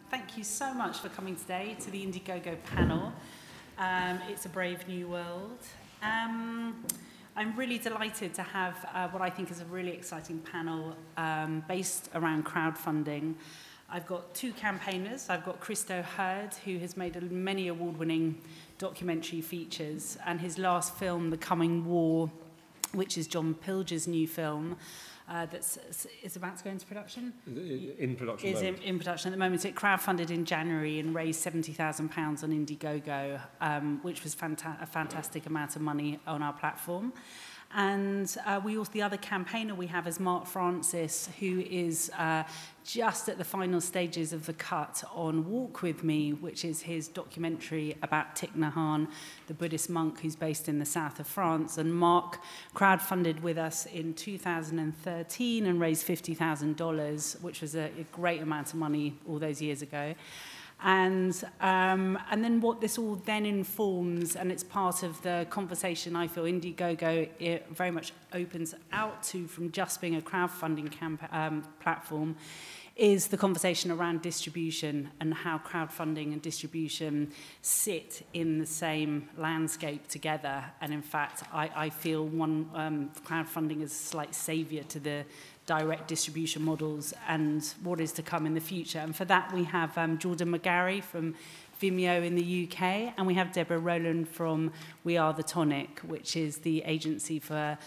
Thank you so much for coming today to the Indiegogo panel. It's a brave new world. I'm really delighted to have what I think is a really exciting panel based around crowdfunding. I've got two campaigners. I've got Christo, who has made many award-winning documentary features, and his last film, The Coming War, which is John Pilger's new film, is about to go into production. In production. In production at the moment. It crowdfunded in January and raised £70,000 on Indiegogo, which was a fantastic amount of money on our platform. And the other campaigner we have is Mark Francis, who is just at the final stages of the cut on Walk With Me, which is his documentary about Thich Nhat Hanh, the Buddhist monk who's based in the south of France. And Mark crowdfunded with us in 2013 and raised $50,000, which was a great amount of money all those years ago. And then what this all then informs, and it's part of the conversation I feel Indiegogo it very much opens out to from just being a crowdfunding platform, is the conversation around distribution and how crowdfunding and distribution sit in the same landscape together. And in fact, I feel crowdfunding is a slight saviour to the direct distribution models and what is to come in the future. And for that, we have Jordan McGarry from Vimeo in the UK, and we have Deborah Rowland from We Are the Tonic, which is the agency for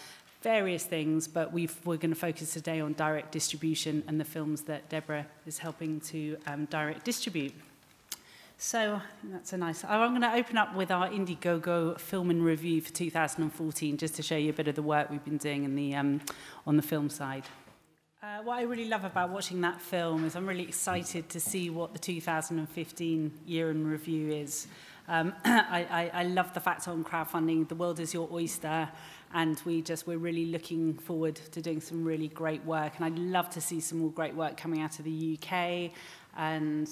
various things, but we're going to focus today on direct distribution and the films that Deborah is helping to direct distribute. So that's a nice... I'm going to open up with our Indiegogo film and review for 2014, just to show you a bit of the work we've been doing in the, on the film side. What I really love about watching that film is I'm really excited to see what the 2015 year in review is. I love the fact on crowdfunding, the world is your oyster, and we're really looking forward to doing some really great work. And I'd love to see some more great work coming out of the UK. And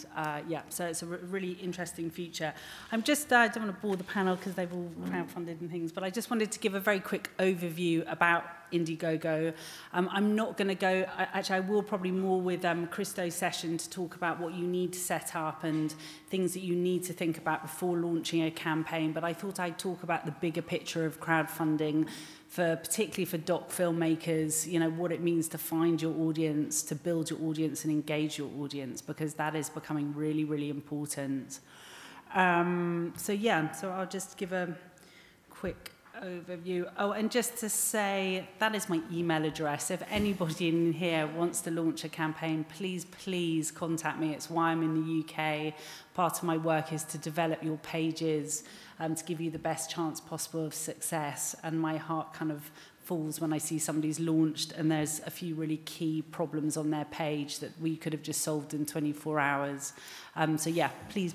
yeah, so it's a really interesting future. I don't want to bore the panel because they've all crowdfunded and things, but I just wanted to give a very quick overview about Indiegogo. I'm not going to go, actually I will probably more with Christo's session to talk about what you need to set up and things that you need to think about before launching a campaign, but I thought I'd talk about the bigger picture of crowdfunding, particularly for doc filmmakers, you know, what it means to find your audience, to build your audience and engage your audience, because that is becoming really, really important. So yeah, so I'll just give a quick overview. Oh, and just to say, that is my email address. If anybody in here wants to launch a campaign, please contact me. It's why I'm in the UK. Part of my work is to develop your pages, to give you the best chance possible of success. And my heart kind of falls when I see somebody's launched and there's a few really key problems on their page that we could have just solved in 24 hours. So yeah, please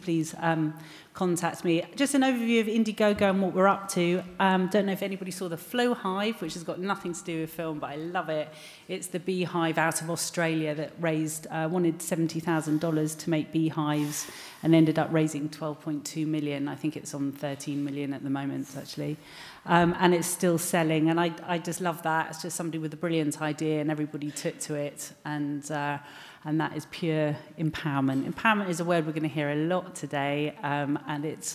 contact me. Just an overview of Indiegogo and what we're up to. Don't know if anybody saw the Flow Hive, which has got nothing to do with film, but I love it. It's the beehive out of Australia that wanted $70,000 to make beehives and ended up raising 12.2 million. I think it's on 13 million at the moment, actually. And it's still selling, and I just love that. It's just somebody with a brilliant idea, and everybody took to it, and that is pure empowerment. Empowerment is a word we're going to hear a lot today, and it's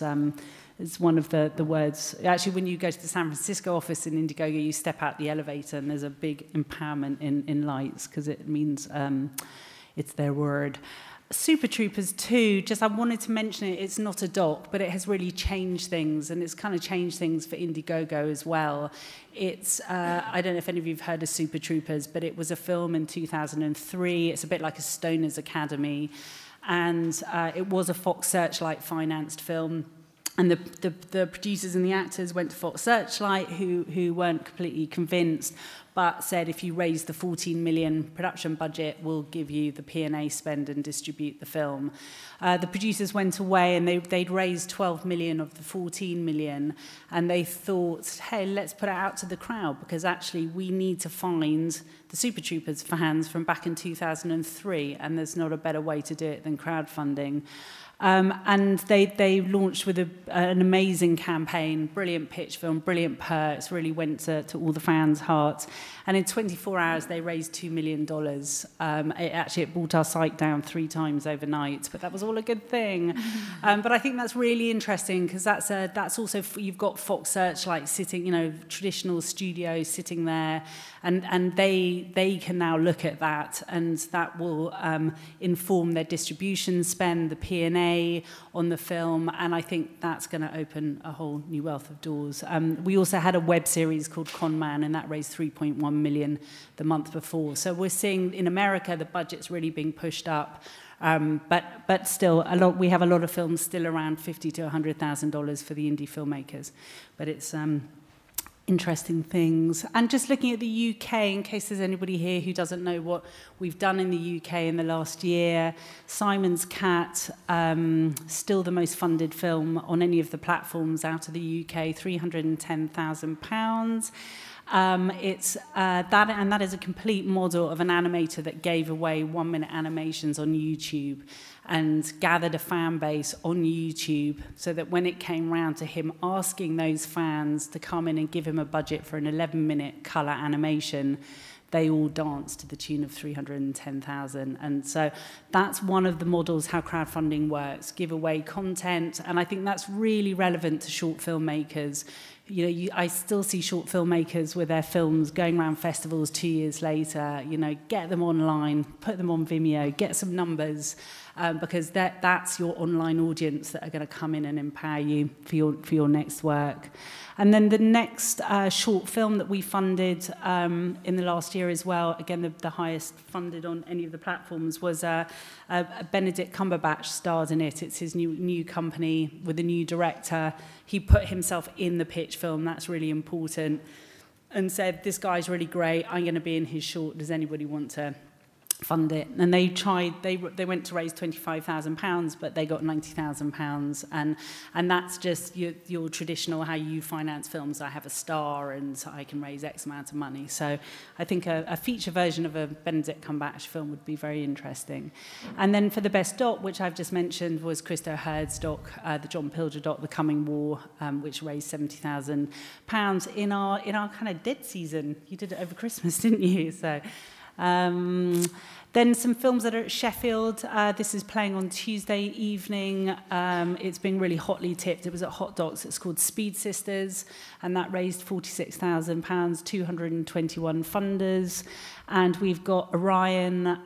one of the words. Actually, when you go to the San Francisco office in Indiegogo, you step out the elevator, and there's a big empowerment in lights, because it means it's their word. Super Troopers 2, I wanted to mention it, it's not a doc, but it has really changed things, and it's kind of changed things for Indiegogo as well. It's, I don't know if any of you have heard of Super Troopers, but it was a film in 2003. It's a bit like a Stoner's Academy, and it was a Fox Searchlight financed film. And the producers and the actors went to Fox Searchlight, who weren't completely convinced, but said, if you raise the 14 million production budget, we'll give you the P&A spend and distribute the film. The producers went away, and they'd raised 12 million of the 14 million, and they thought, hey, let's put it out to the crowd, because actually we need to find the Super Troopers fans from back in 2003, and there's not a better way to do it than crowdfunding. And they launched with an amazing campaign, brilliant pitch film, brilliant perks, really went to all the fans' hearts. And in 24 hours, they raised $2 million. It brought our site down 3 times overnight, but that was all a good thing. But I think that's really interesting because that's also, you've got Fox Searchlight sitting, you know, traditional studios sitting there, and they can now look at that, and that will inform their distribution spend, the P&A on the film, and I think that's going to open a whole new wealth of doors. We also had a web series called Con Man, and that raised $3.1 million the month before. So we're seeing in America the budget's really being pushed up, but still we have a lot of films still around $50,000 to $100,000 for the indie filmmakers, but it's interesting things. And just looking at the UK, in case there's anybody here who doesn't know what we've done in the UK in the last year, Simon's Cat, still the most funded film on any of the platforms out of the UK, £310,000. That is a complete model of an animator that gave away 1-minute animations on YouTube and gathered a fan base on YouTube so that when it came round to him asking those fans to come in and give him a budget for an 11-minute colour animation, they all danced to the tune of 310,000. And so that's one of the models how crowdfunding works, give away content. And I think that's really relevant to short filmmakers. You know, I still see short filmmakers with their films going around festivals 2 years later, you know, get them online, put them on Vimeo, get some numbers, because that's your online audience that are going to come in and empower you for your next work. And then the next short film that we funded in the last year as well, again, the highest funded on any of the platforms, was Benedict Cumberbatch starred in it. It's his new company with a new director. He put himself in the pitch film, that's really important, and said, this guy's really great, I'm going to be in his short, does anybody want to fund it? And they went to raise £25,000, but they got £90,000, and that's just your traditional how you finance films. I have a star and I can raise X amount of money. So I think a feature version of a Benedict Cumberbatch film would be very interesting. And then for the best doc, which I've just mentioned, was Christo Hurd's doc, the John Pilger doc, The Coming War, which raised £70,000 in our kind of dead season. You did it over Christmas, didn't you? So. Then some films that are at Sheffield. This is playing on Tuesday evening. It's being really hotly tipped. It was at Hot Docs. It's called Speed Sisters, and that raised £46,000, 221 funders. And we've got Orion,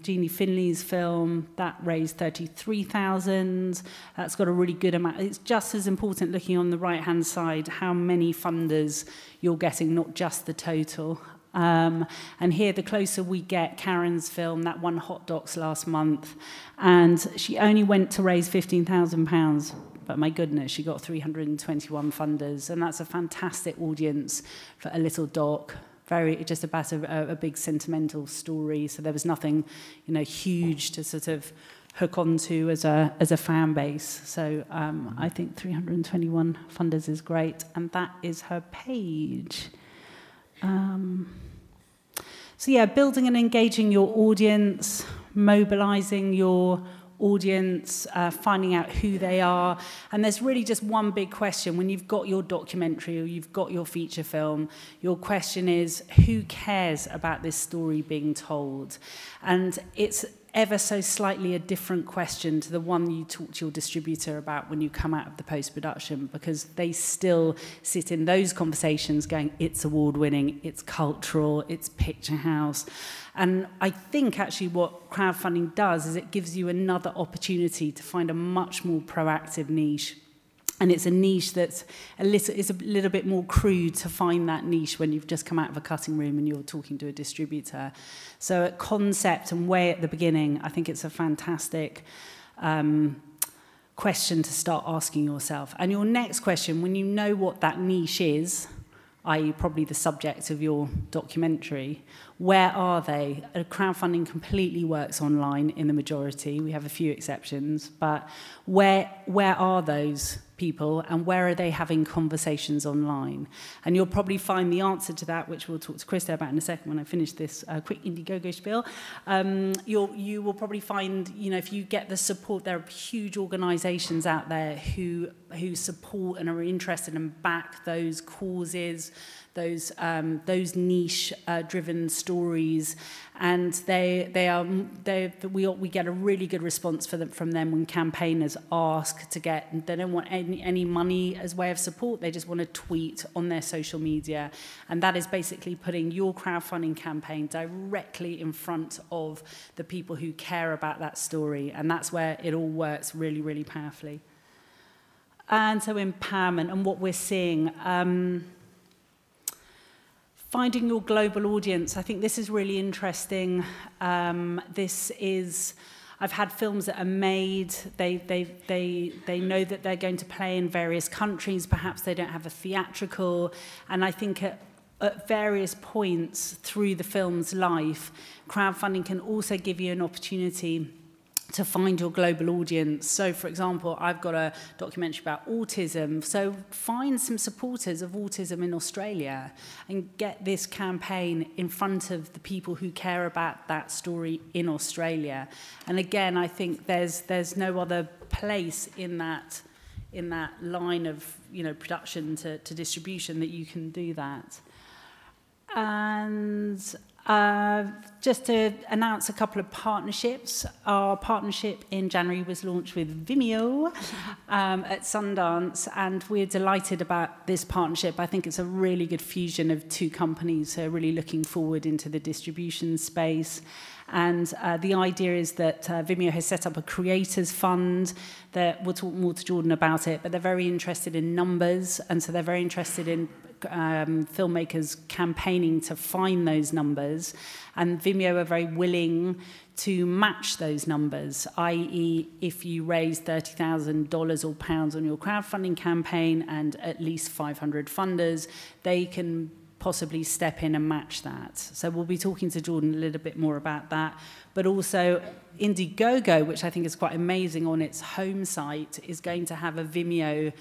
Jeannie Finley's film, that raised £33,000. That's got a really good amount. It's just as important looking on the right-hand side how many funders you're getting, not just the total. And here, the closer we get, Karen's film, that won Hot Docs last month, and she only went to raise £15,000, but my goodness, she got 321 funders, and that's a fantastic audience for a little doc. Just about a big sentimental story, so there was nothing, you know, huge to sort of hook onto as a fan base. So I think 321 funders is great, and that is her page. So yeah, building and engaging your audience, mobilizing your audience, finding out who they are. And there's really just one big question. When you've got your documentary or you've got your feature film, your question is, who cares about this story being told? And it's ever so slightly a different question to the one you talk to your distributor about when you come out of the post-production, because they still sit in those conversations going, it's award-winning, it's cultural, it's picture house. And I think actually what crowdfunding does is it gives you another opportunity to find a much more proactive niche. And it's a niche that's a little bit more crude to find that niche when you've just come out of a cutting room and you're talking to a distributor. So at concept and way at the beginning, I think it's a fantastic question to start asking yourself. And your next question, when you know what that niche is, i.e. probably the subject of your documentary, where are they? Crowdfunding completely works online in the majority. We have a few exceptions, but where are those people, and where are they having conversations online? And you'll probably find the answer to that, which we'll talk to Christo about in a second when I finish this quick Indiegogo spiel. You will probably find, you know, if you get the support, there are huge organisations out there who support and are interested and back those causes, those niche-driven stories, and we get a really good response from them when campaigners ask to get. They don't want any money as way of support. They just want to tweet on their social media, and that is basically putting your crowdfunding campaign directly in front of the people who care about that story, and that's where it all works really, really powerfully. And so empowerment and what we're seeing. Finding your global audience, I think this is really interesting. I've had films that are made, they know that they're going to play in various countries, perhaps they don't have a theatrical, and I think at various points through the film's life, crowdfunding can also give you an opportunity to find your global audience. So, for example, I've got a documentary about autism, so find some supporters of autism in Australia and get this campaign in front of the people who care about that story in Australia. And again, I think there's no other place in that line of, you know, production to distribution that you can do that. And just to announce a couple of partnerships. Our partnership in January was launched with Vimeo at Sundance, and we're delighted about this partnership. I think it's a really good fusion of two companies who are really looking forward into the distribution space. And the idea is that Vimeo has set up a creators fund. We'll talk more to Jordan about it, but they're very interested in numbers, and so they're very interested in filmmakers campaigning to find those numbers, and Vimeo are very willing to match those numbers, i.e. if you raise $30,000 or pounds on your crowdfunding campaign and at least 500 funders, they can possibly step in and match that. So we'll be talking to Jordan a little bit more about that, but also Indiegogo, which I think is quite amazing, on its home site is going to have a Vimeo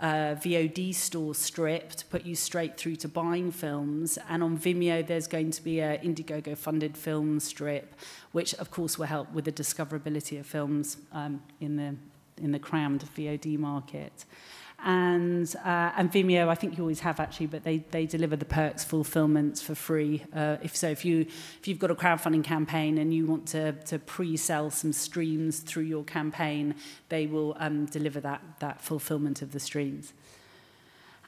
VOD store strip to put you straight through to buying films, and on Vimeo there's going to be a Indiegogo funded film strip, which of course will help with the discoverability of films in the crammed VOD market. And Vimeo, I think you always have actually, but they deliver the perks fulfillments for free. If you've got a crowdfunding campaign and you want to pre-sell some streams through your campaign, they will deliver that fulfillment of the streams.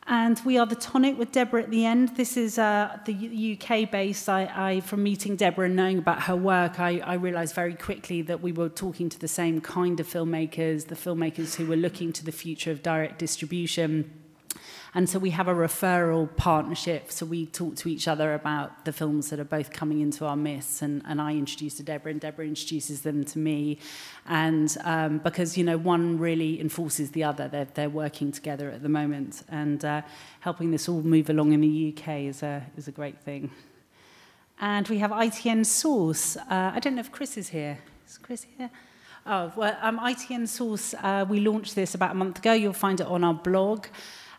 And we are the Tonic with Deborah at the end. This is the UK base. From meeting Deborah and knowing about her work, I realised very quickly that we were talking to the same kind of filmmakers, the filmmakers who were looking to the future of direct distribution. And so we have a referral partnership, so we talk to each other about the films that are both coming into our midst, and I introduce to Deborah, and Deborah introduces them to me. And because, you know, one really enforces the other, they're working together at the moment, and helping this all move along in the UK is a great thing. And we have ITN Source. I don't know if Chris is here. Is Chris here? Oh, well, ITN Source, we launched this about a month ago. You'll find it on our blog.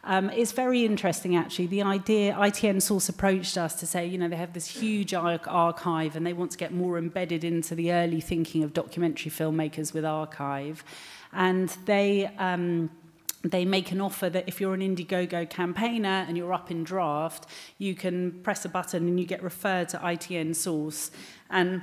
It's very interesting, actually. The idea, ITN Source approached us to say, you know, they have this huge archive and they want to get more embedded into the early thinking of documentary filmmakers with archive. And they make an offer that if you're an Indiegogo campaigner and you're up in draft, you can press a button and you get referred to ITN Source. And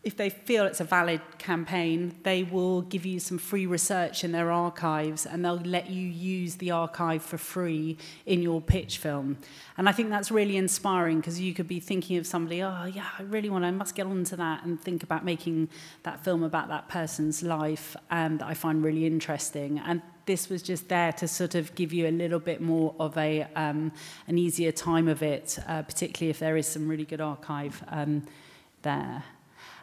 if they feel it's a valid campaign, they will give you some free research in their archives, and they'll let you use the archive for free in your pitch film. And I think that's really inspiring, because you could be thinking of somebody, oh yeah, I must get onto that and think about making that film about that person's life, that I find really interesting. And this was just there to sort of give you a little bit more of an easier time of it, particularly if there is some really good archive there.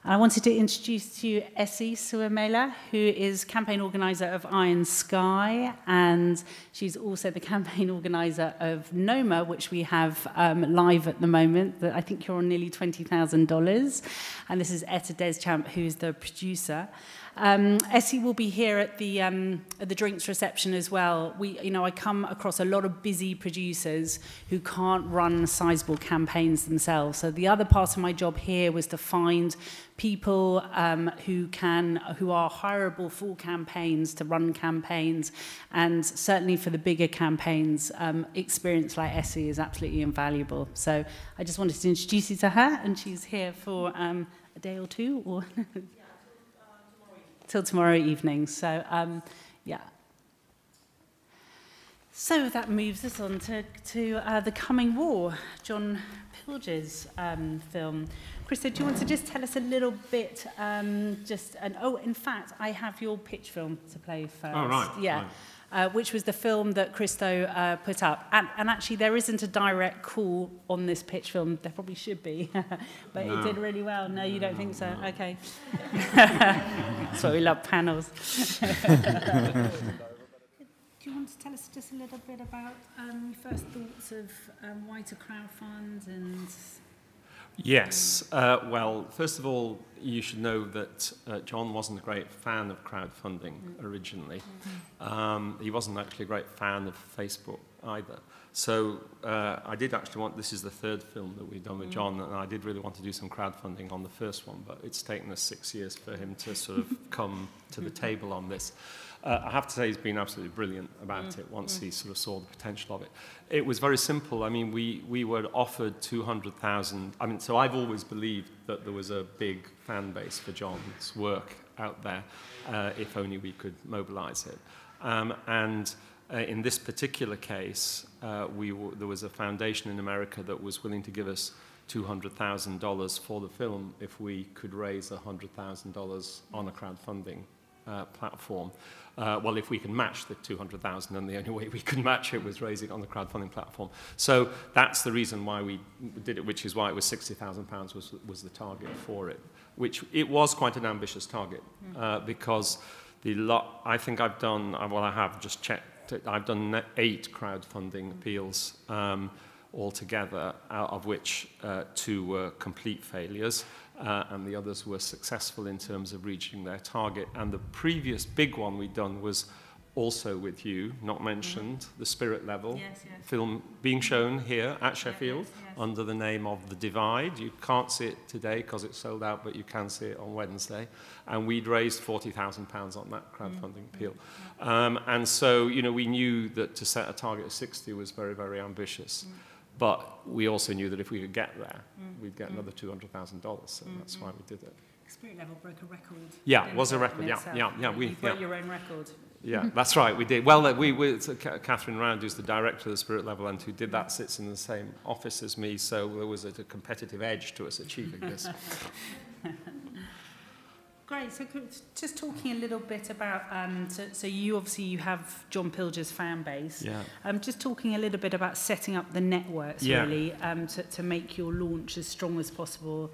And I wanted to introduce to you Essie Suamela, who is campaign organizer of Iron Sky, and she's also the campaign organizer of Noma, which we have live at the moment. I think you're on nearly $20,000. And this is Etta Deschamps, who's the producer. Essie will be here at the drinks reception as well. I come across a lot of busy producers who can't run sizable campaigns themselves. So the other part of my job here was to find people who are hireable for campaigns, to run campaigns, and certainly for the bigger campaigns, experience like Essie is absolutely invaluable. So I just wanted to introduce you to her, and she's here for a day or two, or till tomorrow evening. So yeah. So that moves us on to The Coming War, John Pilge's film. Christo, do you want to just tell us a little bit, in fact, I have your pitch film to play first. Oh, right. Yeah, right. Which was the film that Christo put up. And actually, there isn't a direct call on this pitch film. There probably should be, but no. It did really well. No, you don't think so? No. Okay. That's why we love panels. Do you want to tell us just a little bit about your first thoughts of why to crowdfund and... Yes. Well, first of all, you should know that John wasn't a great fan of crowdfunding originally. He wasn't actually a great fan of Facebook either. So I did actually want, this is the third film that we've done with John, and I did really want to do some crowdfunding on the first one, but it's taken us 6 years for him to sort of come to the table on this. I have to say he's been absolutely brilliant about it once he sort of saw the potential of it. It was very simple. I mean, we were offered 200,000. I mean, so I've always believed that there was a big fan base for John's work out there, if only we could mobilize it. In this particular case, there was a foundation in America that was willing to give us $200,000 for the film if we could raise $100,000 on a crowdfunding platform. Well, if we can match the 200,000, and the only way we could match it was raising it on the crowdfunding platform. So that's the reason why we did it, which is why it was £60,000 was the target for it, which it was quite an ambitious target because I think I've done, well, I have just checked, I've done 8 crowdfunding appeals altogether, out of which 2 were complete failures. And the others were successful in terms of reaching their target. And the previous big one we'd done was also with you, not mentioned, the Spirit Level film being shown here at Sheffield under the name of The Divide. You can't see it today because it's sold out, but you can see it on Wednesday. And we'd raised £40,000 on that crowdfunding appeal. And so, you know, we knew that to set a target of 60 was very, very ambitious. But we also knew that if we could get there, we'd get another $200,000. So that's why we did it. Spirit Level broke a record. Yeah, it was a record. Yeah. You broke your own record. Yeah, that's right. We did. Well, Catherine Rowland, who's the director of the Spirit Level and who did that, sits in the same office as me. So there was a competitive edge to us achieving this. Great. So just talking a little bit about, so you obviously you have John Pilge's fan base. Yeah. Just talking a little bit about setting up the networks really to make your launch as strong as possible.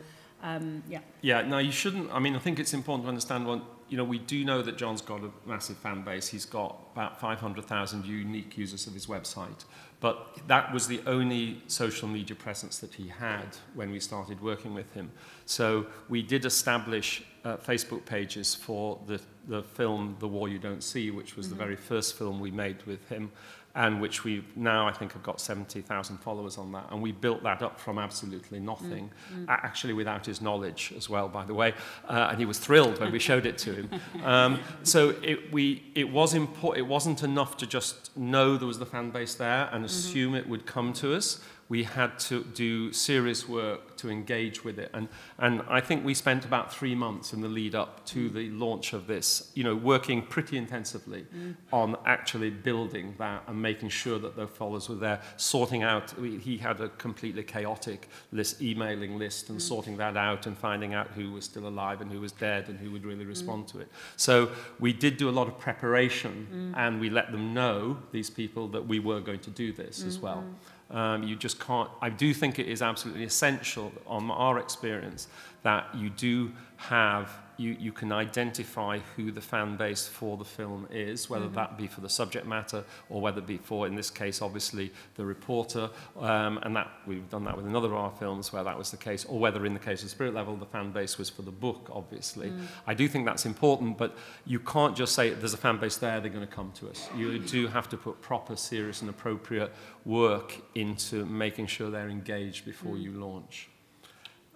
Yeah. No, you shouldn't. I mean, I think it's important to understand one. You know, we do know that John's got a massive fan base. He's got about 500,000 unique users of his website. But that was the only social media presence that he had when we started working with him. So we did establish Facebook pages for the film The War You Don't See, which was the very first film we made with him, and which we now, I think, have got 70,000 followers on that. And we built that up from absolutely nothing, actually without his knowledge as well, by the way. And he was thrilled when we showed it to him. So it wasn't enough to just know there was the fan base there and assume it would come to us. We had to do serious work to engage with it. And I think we spent about 3 months in the lead up to the launch of this, you know, working pretty intensively on actually building that and making sure that the followers were there, sorting out, he had a completely chaotic emailing list and sorting that out and finding out who was still alive and who was dead and who would really respond to it. So we did do a lot of preparation and we let them know, these people, that we were going to do this as well. You just can't, I do think it is absolutely essential on our experience that you do have, you can identify who the fan base for the film is, whether that be for the subject matter or whether it be for, in this case, obviously, the reporter, and that we've done that with another of our films where that was the case, or whether in the case of Spirit Level, the fan base was for the book, obviously. I do think that's important, but you can't just say there's a fan base there, they're going to come to us. You do have to put proper, serious and appropriate work into making sure they're engaged before you launch.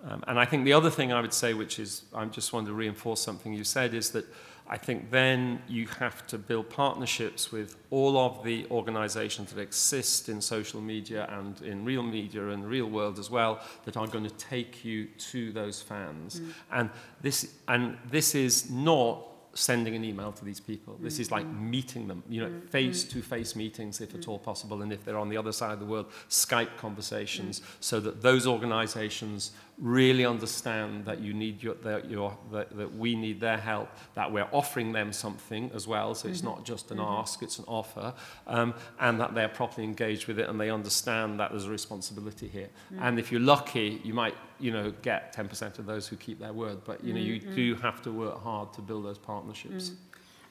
And I think the other thing I would say, which is, I just want to reinforce something you said, is that I think then you have to build partnerships with all of the organizations that exist in social media and in real media and real world as well, that are going to take you to those fans. And this is not sending an email to these people. This is like meeting them, you know, face-to-face meetings if at all possible, and if they're on the other side of the world, Skype conversations, so that those organizations really understand that you need that we need their help, that we're offering them something as well, so it's not just an ask, it's an offer, and that they're properly engaged with it and they understand that there's a responsibility here. And if you're lucky, you might, you know, get 10% of those who keep their word, but you know, you do have to work hard to build those partnerships.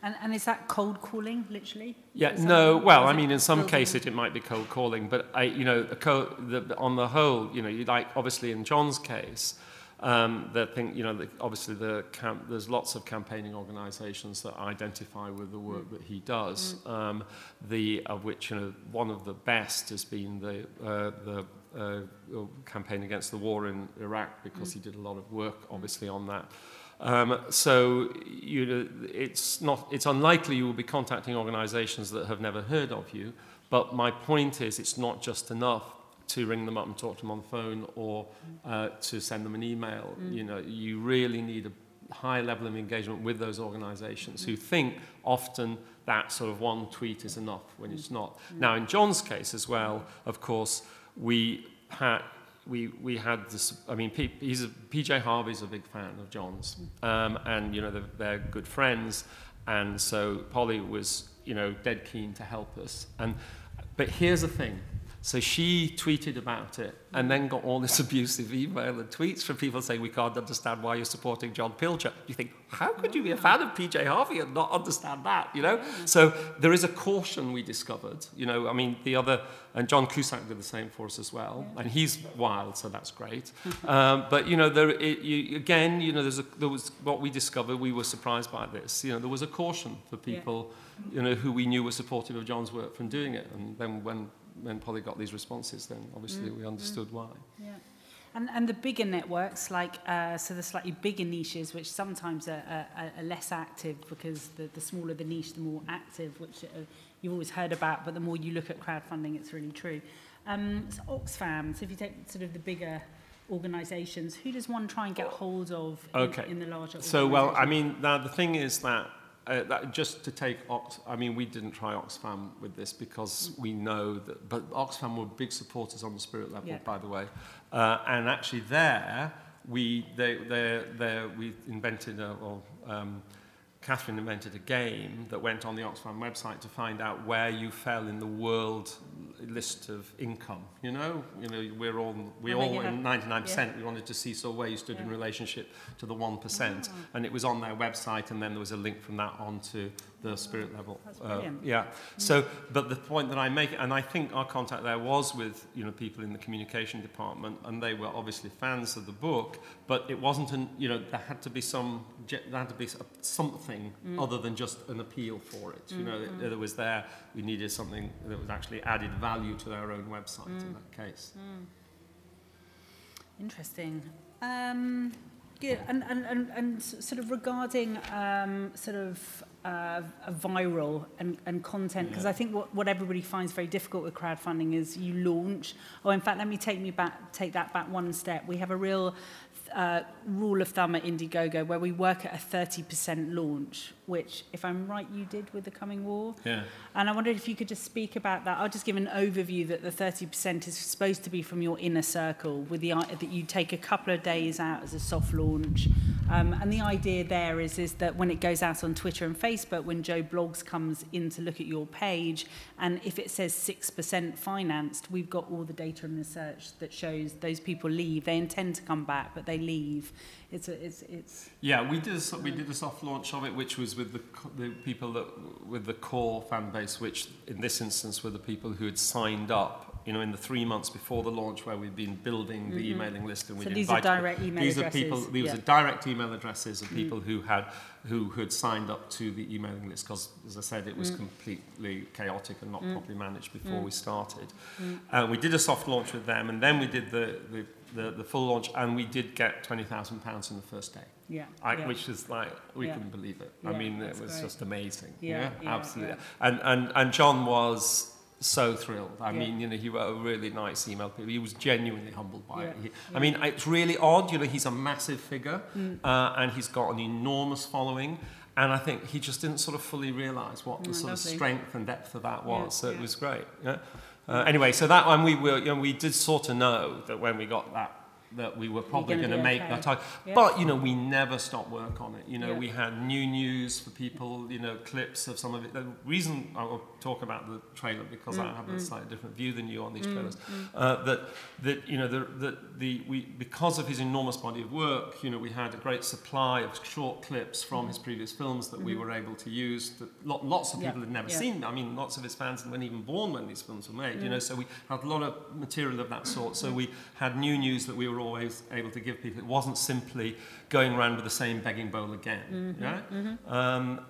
And is that cold calling, literally? Yeah, no, well, I mean, in some cases it might be cold calling, but you know, on the whole, you know, you like, obviously in John's case, you know, obviously there's lots of campaigning organisations that identify with the work that he does, of which, you know, one of the best has been the campaign against the war in Iraq, because he did a lot of work, obviously, on that. So you know, it's unlikely you will be contacting organisations that have never heard of you, but my point is it's not just enough to ring them up and talk to them on the phone, or to send them an email. You know, you really need a high level of engagement with those organisations who think often that sort of one tweet is enough when it's not. Now, in John's case as well, of course, we had this, I mean, PJ Harvey's a big fan of John's, and, you know, they're good friends, and so Polly was, you know, dead keen to help us. But here's the thing. So she tweeted about it and then got all this abusive email and tweets from people saying, we can't understand why you're supporting John Pilcher. You think, how could you be a fan of PJ Harvey and not understand that, you know? So there is a caution we discovered, you know, I mean, and John Cusack did the same for us as well, and he's wild, so that's great. But, you know, again, you know, there was what we discovered, we were surprised by this, you know, there was a caution for people, you know, who we knew were supportive of John's work from doing it, and then when Polly got these responses, then obviously we understood why. Yeah. And the bigger networks, like, so the slightly bigger niches, which sometimes are less active, because the smaller the niche, the more active, which you've always heard about, but the more you look at crowdfunding, it's really true. So Oxfam, so if you take sort of the bigger organisations, who does one try and get hold of in the larger organisations? So, well, I mean, now the thing is that, just to take I mean, we didn't try Oxfam with this because we know that, but Oxfam were big supporters on the Spirit level, by the way. And actually we invented, Catherine invented a game that went on the Oxfam website to find out where you fell in the world list of income. You know, we all in 99%. We wanted to see where you stood in relationship to the 1%, and it was on their website, and then there was a link from that onto the Spirit level. That's brilliant. So, but the point that I make, and I think our contact there was with, you know, people in the communication department, and they were obviously fans of the book, but it wasn't there had to be something other than just an appeal for it. You know, it was there. We needed something that was actually added value to their own website in that case. Interesting. Good. And sort of regarding viral and content, because I think what everybody finds very difficult with crowdfunding is you launch. In fact, let me take that back one step. We have a real rule of thumb at Indiegogo where we work at a 30% launch, which, if I'm right, you did with The Coming War. Yeah. And I wondered if you could just speak about that. I'll just give an overview that the 30% is supposed to be from your inner circle, with that you take a couple of days out as a soft launch. And the idea there is that when it goes out on Twitter and Facebook, when Joe Blogs comes in to look at your page, and if it says 6% financed, we've got all the data and research that shows those people leave. They intend to come back, but they leave. Yeah, we did a soft launch of it, which was with the people with the core fan base, which in this instance were the people who had signed up, you know, in the 3 months before the launch, where we'd been building the emailing list, and these are direct email addresses. These are direct email addresses of people who had signed up to the emailing list, because, as I said, it was completely chaotic and not properly managed before we started. We did a soft launch with them, and then we did the full launch, and we did get £20,000 in the first day. Yeah, which is like, we couldn't believe it. I mean, it was just amazing. Yeah, absolutely. Yeah. And John was so thrilled. I mean, you know, he wrote a really nice email. He was genuinely humbled by it. I mean, it's really odd. You know, he's a massive figure, and he's got an enormous following. And I think he just didn't sort of fully realise what the sort of strength and depth of that was. So it was great. Yeah. Anyway, so that one we did sort of know that when we got that we were probably going to make that target. But, you know, we never stopped work on it. You know, we had new news for people, you know, clips of some of it. The reason I will talk about the trailer, because I have a slightly different view than you on these trailers, that you know, because of his enormous body of work, you know, we had a great supply of short clips from his previous films that we were able to use. That lots of people had never seen. I mean, lots of his fans weren't even born when these films were made, you know, so we had a lot of material of that sort. So we had new news that we were always able to give people. It wasn't simply going around with the same begging bowl again.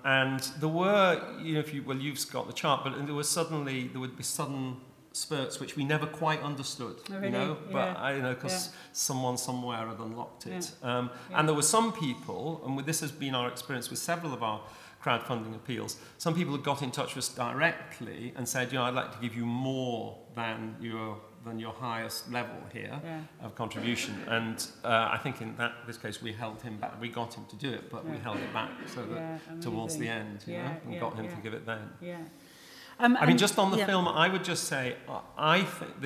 And there were, you know, you've got the chart, but there would be sudden spurts which we never quite understood, you know, but I, you know, because someone somewhere had unlocked it. And there were some people, and this has been our experience with several of our crowdfunding appeals, some people had got in touch with us directly and said, you know, I'd like to give you more than your highest level here of contribution. And I think in this case we held him back. We got him to do it, but we held it back so that towards the end, you know, and got him to give it then. I mean, just on the film, I would just say, I think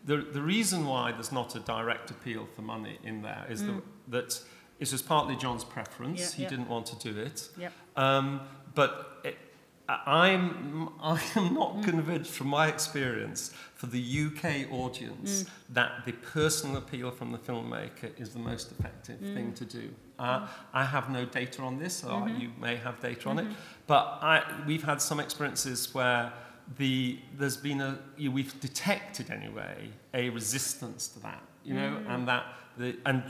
that the reason why there's not a direct appeal for money in there is that it was partly John's preference. He didn't want to do it. But I am not convinced from my experience for the UK audience that the personal appeal from the filmmaker is the most effective thing to do. I have no data on this, or you may have data on it, but we've had some experiences where there's been we've detected anyway a resistance to that, you know, and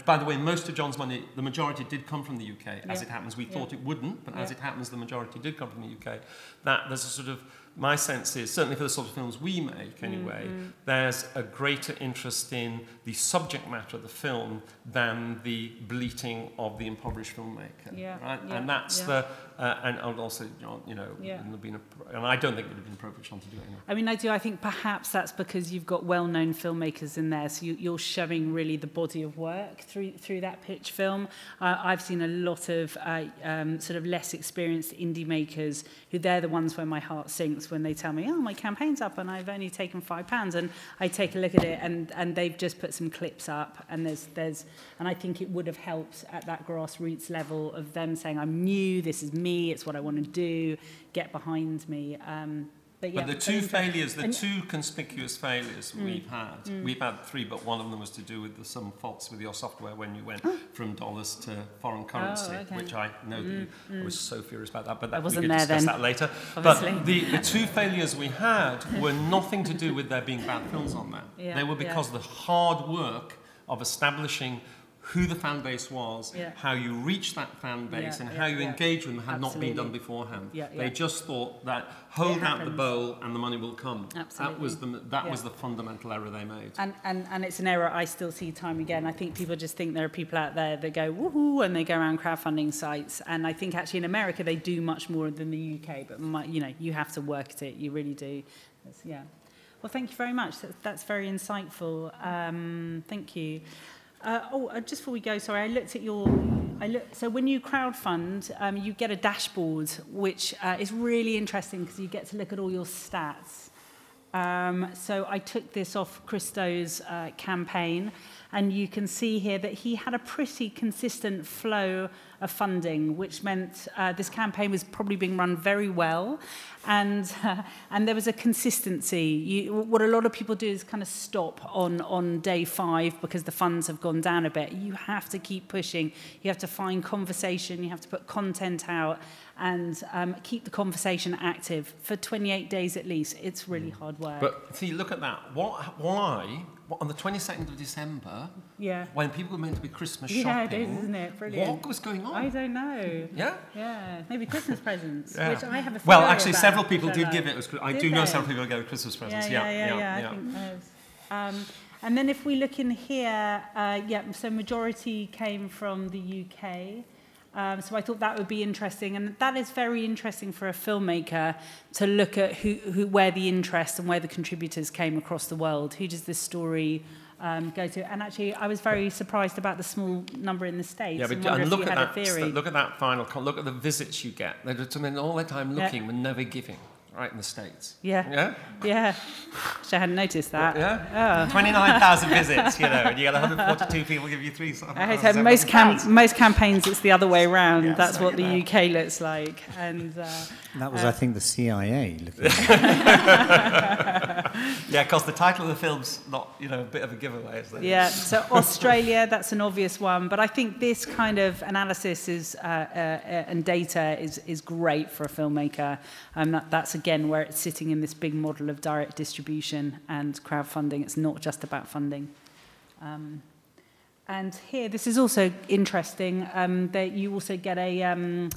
by the way, most of John's money, the majority did come from the UK, as it happens. We thought it wouldn't, but as it happens, the majority did come from the UK. That there's a sort of, my sense is, certainly for the sort of films we make anyway, there's a greater interest in the subject matter of the film than the bleating of the impoverished filmmaker. Right? And that's and also, John, you know, and I don't think it would have been appropriate for John to do it anyway. I mean, I think perhaps that's because you've got well-known filmmakers in there, so you're showing really the body of work through that pitch film. I've seen a lot of sort of less experienced indie makers who they're the ones where my heart sinks when they tell me, oh, my campaign's up and I've only taken £5, and I take a look at it and they've just put some clips up, and there's and I think it would have helped at that grassroots level of them saying, I'm new, this is me, it's what I want to do, get behind me. But the two failures, the two conspicuous failures we've had three, but one of them was to do with some faults with your software when you went from dollars to foreign currency, which I know that you was so furious about that, but we could discuss that later. Obviously. But the two failures we had were nothing to do with there being bad films on there. They were because of the hard work of establishing who the fan base was, how you reach that fan base, and how you engage with them had not been done beforehand. They just thought that hold out the bowl and the money will come. That was the fundamental error they made. And it's an error I still see time again. I think people just think there are people out there that go woohoo and they go around crowdfunding sites. And I think actually in America they do much more than the UK. But you know, you have to work at it. You really do. Well, thank you very much. That's very insightful. Thank you. Just before we go, sorry, I looked at so when you crowdfund, you get a dashboard, which is really interesting because you get to look at all your stats. So I took this off Christo's campaign, and you can see here that he had a pretty consistent flow of funding, which meant this campaign was probably being run very well, and there was a consistency. What a lot of people do is kind of stop on day 5 because the funds have gone down a bit. You have to keep pushing. You have to find conversation. You have to put content out and keep the conversation active for 28 days at least. It's really hard work. But see, look at that. Why? On the 22nd of December, when people were meant to be Christmas shopping, it is, isn't it? Brilliant. What was going on? I don't know. Yeah? Maybe Christmas presents, which I have a Well, actually, several people did give it. I do know several people gave Christmas presents. I think And then if we look in here, so majority came from the UK. So I thought that would be interesting, and that is very interesting for a filmmaker to look at where the interest and where the contributors came across the world. Who does this story go to? And actually, I was very surprised about the small number in the States. Yeah, but and look at that. Look at that final. Look at the visits you get. They're spending all their time looking, but never giving. Right in the States. Yeah. Actually, I hadn't noticed that. Yeah. Oh. 29,000 visits, and you get 142 people give you 3. Most campaigns, it's the other way around. Yes, that's what the UK looks like. And that was, I think, the CIA looking. Yeah, because the title of the film's not, a bit of a giveaway, isn't it? Yeah. So Australia, that's an obvious one, but I think this kind of analysis is and data is great for a filmmaker. That's again where it's sitting in this big model of direct distribution and crowdfunding. It's not just about funding. And here, this is also interesting, that you also get a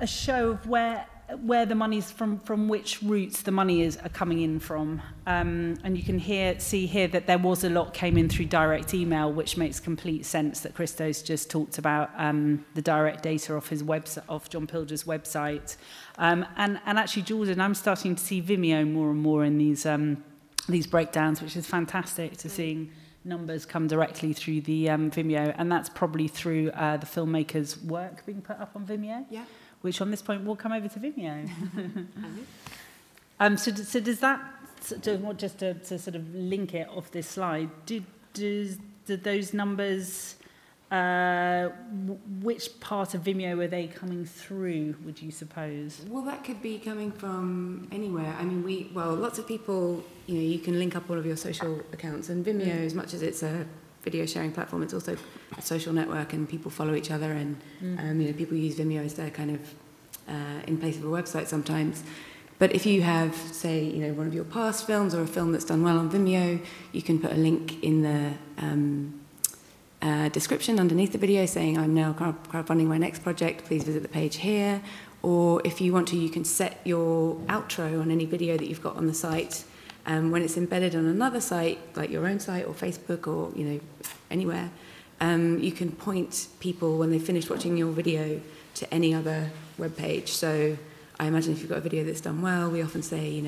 show of where the money's from which routes the money are coming in from. And you can see here that there was a lot came in through direct email, which makes complete sense that Christo's just talked about the direct data off his website, off John Pilger's website. And actually, Jordan, I'm starting to see Vimeo more and more in these breakdowns, which is fantastic to seeing numbers come directly through the Vimeo, and that's probably through the filmmakers' work being put up on Vimeo. Yeah. Which on this point will come over to Vimeo. So does that, just to sort of link it off this slide, did those numbers, which part of Vimeo are they coming through, would you suppose? Well, that could be coming from anywhere. I mean, lots of people, you can link up all of your social accounts, and Vimeo, as much as it's a video sharing platform, it's also a social network, and people follow each other, and people use Vimeo as their kind of in place of a website sometimes. But if you have, say, one of your past films or a film that's done well on Vimeo, you can put a link in the description underneath the video saying, I'm now crowdfunding my next project, please visit the page here. Or if you want to, you can set your outro on any video that you've got on the site. When it's embedded on another site, like your own site or Facebook or anywhere, you can point people when they finish watching your video to any other web page. So I imagine if you've got a video that's done well, we often say,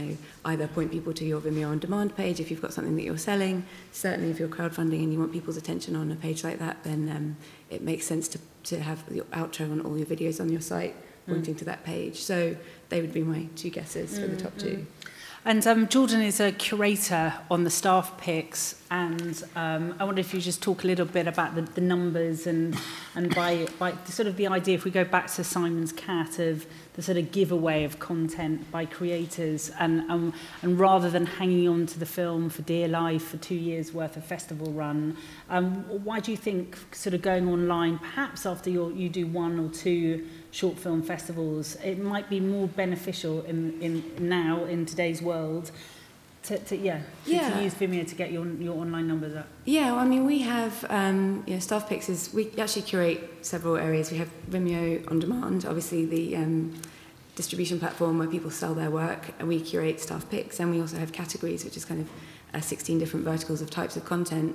either point people to your Vimeo on demand page if you've got something that you're selling. Certainly if you're crowdfunding and you want people's attention on a page like that, then it makes sense to have your outro on all your videos on your site pointing to that page. So they would be my 2 guesses for the top 2. And Jordan is a curator on the staff picks, and I wonder if you just talk a little bit about the numbers and by sort of the idea, if we go back to Simon's Cat, of the sort of giveaway of content by creators, and rather than hanging on to the film for dear life for 2 years worth of festival run, why do you think sort of going online, perhaps after you do 1 or 2 short film festivals, it might be more beneficial in today's world to use Vimeo to get your online numbers up? Yeah, well, I mean, we have staff picks we actually curate several areas. We have Vimeo on demand, obviously the distribution platform where people sell their work, and we curate staff picks, and we also have categories, which is kind of 16 different verticals of types of content.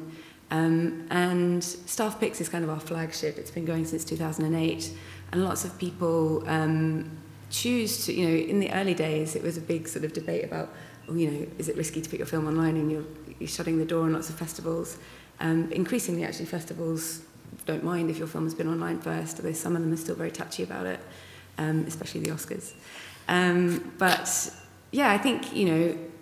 And staff picks is kind of our flagship. It's been going since 2008. And lots of people choose to, in the early days, it was a big sort of debate about, is it risky to put your film online, and you're shutting the door on lots of festivals. Increasingly, actually, festivals don't mind if your film has been online first, although some of them are still very touchy about it, especially the Oscars. But, yeah, I think,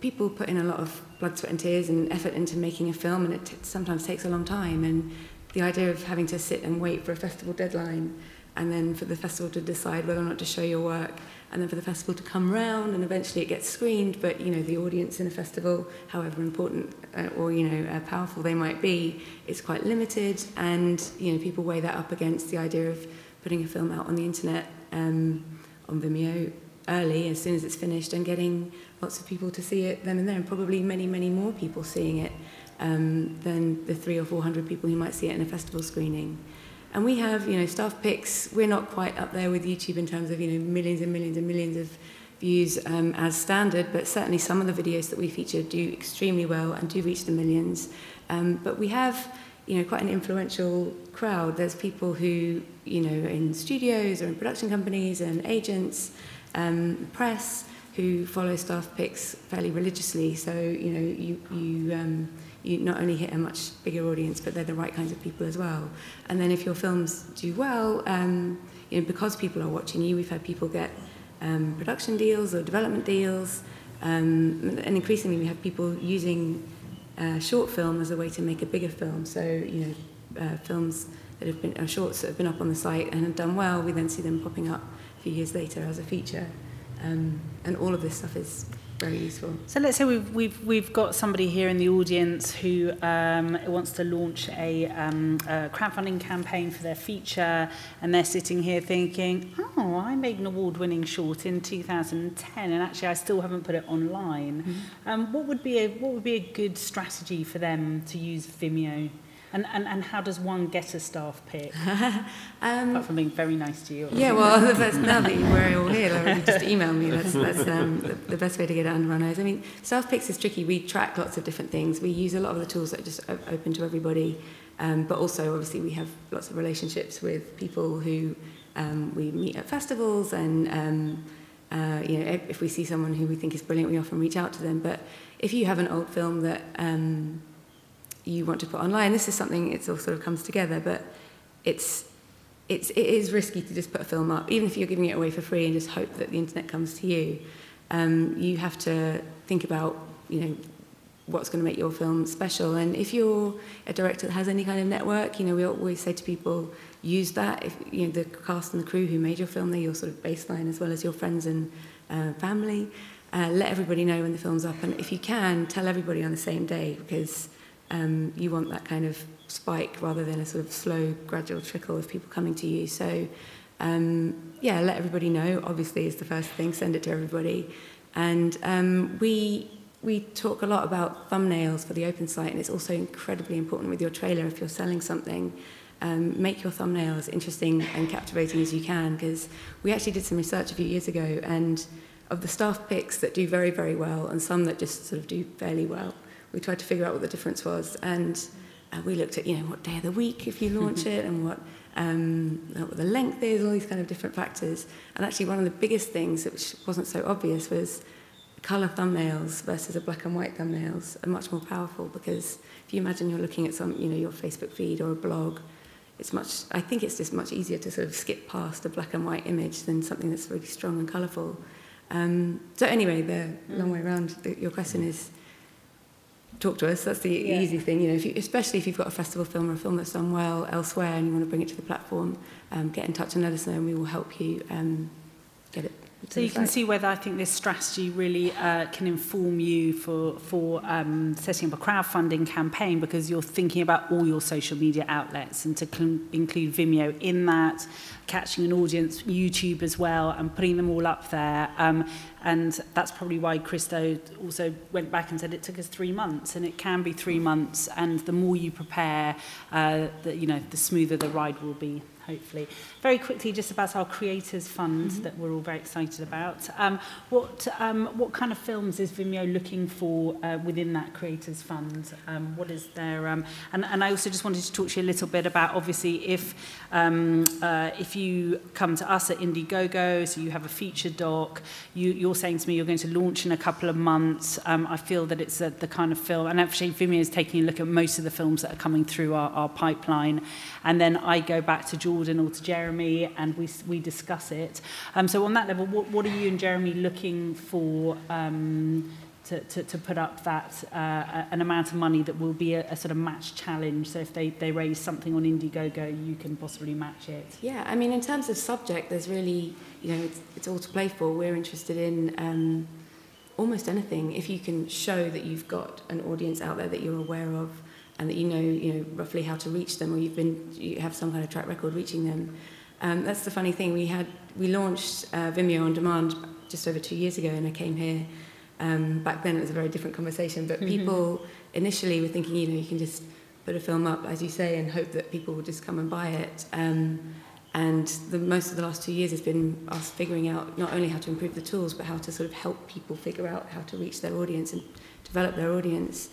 people put in a lot of blood, sweat and tears and effort into making a film, and it sometimes takes a long time. And the idea of having to sit and wait for a festival deadline, and then for the festival to decide whether or not to show your work, and then for the festival to come round, and eventually it gets screened, but the audience in a festival, however important or powerful they might be, is quite limited, and people weigh that up against the idea of putting a film out on the internet on Vimeo early, as soon as it's finished, and getting lots of people to see it then and there, and probably many, many more people seeing it than the 300 or 400 people who might see it in a festival screening. And we have, staff picks. We're not quite up there with YouTube in terms of, millions and millions and millions of views as standard, but certainly some of the videos that we feature do extremely well and do reach the millions. But we have, quite an influential crowd. There's people who, in studios or in production companies and agents, press, who follow staff picks fairly religiously. So, you not only hit a much bigger audience, but they're the right kinds of people as well. And then if your films do well, because people are watching you, we've had people get production deals or development deals, and increasingly we have people using short film as a way to make a bigger film. So, films that have been shorts that have been up on the site and have done well, we then see them popping up a few years later as a feature, and all of this stuff is very useful. So let's say we've got somebody here in the audience who wants to launch a crowdfunding campaign for their feature, and they're sitting here thinking, oh, I made an award-winning short in 2010, and actually I still haven't put it online. Mm-hmm. What would be a good strategy for them to use Vimeo? And how does one get a staff pick? Apart from being very nice to you. Yeah, well, now that we're all here, you just email me. That's the best way to get it under our nose. I mean, staff picks is tricky. We track lots of different things. We use a lot of the tools that are just open to everybody. But also, obviously, we have lots of relationships with people who we meet at festivals. And, if we see someone who we think is brilliant, we often reach out to them. But if you have an old film that you want to put online, this is something, it all sort of comes together, but it is risky to just put a film up, even if you're giving it away for free and just hope that the internet comes to you. You have to think about, what's going to make your film special. And if you're a director that has any kind of network, we always say to people, use that. If the cast and the crew who made your film, they're your sort of baseline, as well as your friends and family. Let everybody know when the film's up, and if you can, tell everybody on the same day, because you want that kind of spike rather than a sort of slow, gradual trickle of people coming to you. So, let everybody know, obviously, is the first thing. Send it to everybody. And we talk a lot about thumbnails for the open site, and it's also incredibly important with your trailer. If you're selling something, make your thumbnail as interesting and captivating as you can, because we actually did some research a few years ago, and of the staff picks that do very, very well and some that just sort of do fairly well, we tried to figure out what the difference was, and we looked at, what day of the week if you launch it, and what the length is, all these kind of different factors. And actually one of the biggest things, which wasn't so obvious, was colour thumbnails versus a black and white thumbnails are much more powerful, because if you imagine you're looking at some, your Facebook feed or a blog, I think it's just much easier to sort of skip past a black and white image than something that's really strong and colourful. So anyway, the long way around, your question is, talk to us. That's the easy thing, especially if you've got a festival film or a film that's done well elsewhere and you want to bring it to the platform, get in touch and let us know, and we will help you get it. So you can see whether I think this strategy really can inform you for setting up a crowdfunding campaign, because you're thinking about all your social media outlets, and to include Vimeo in that, catching an audience, YouTube as well, and putting them all up there. And that's probably why Christo also went back and said it took us 3 months, and it can be 3 months, and the more you prepare, the smoother the ride will be, hopefully. Very quickly, just about our Creators Fund that we're all very excited about. What kind of films is Vimeo looking for within that Creators Fund? What is their... and I also just wanted to talk to you a little bit about, obviously, if you come to us at Indiegogo, so you have a feature doc, you're saying to me you're going to launch in a couple of months. I feel that it's the kind of film, and actually Vimeo is taking a look at most of the films that are coming through our pipeline, and then I go back to Jordan or to Jeremy and we discuss it. So on that level, what are you and Jeremy looking for to put up that an amount of money that will be a sort of match challenge? So if they raise something on Indiegogo, you can possibly match it. Yeah, I mean, in terms of subject, there's really, it's all to play for. We're interested in almost anything. If you can show that you've got an audience out there that you're aware of, and that you know roughly how to reach them, or you have some kind of track record reaching them. That's the funny thing. We launched Vimeo on demand just over 2 years ago, and I came here. Back then it was a very different conversation, but people initially were thinking, you can just put a film up, as you say, and hope that people will just come and buy it. And most of the last 2 years has been us figuring out not only how to improve the tools, but how to sort of help people figure out how to reach their audience and develop their audience.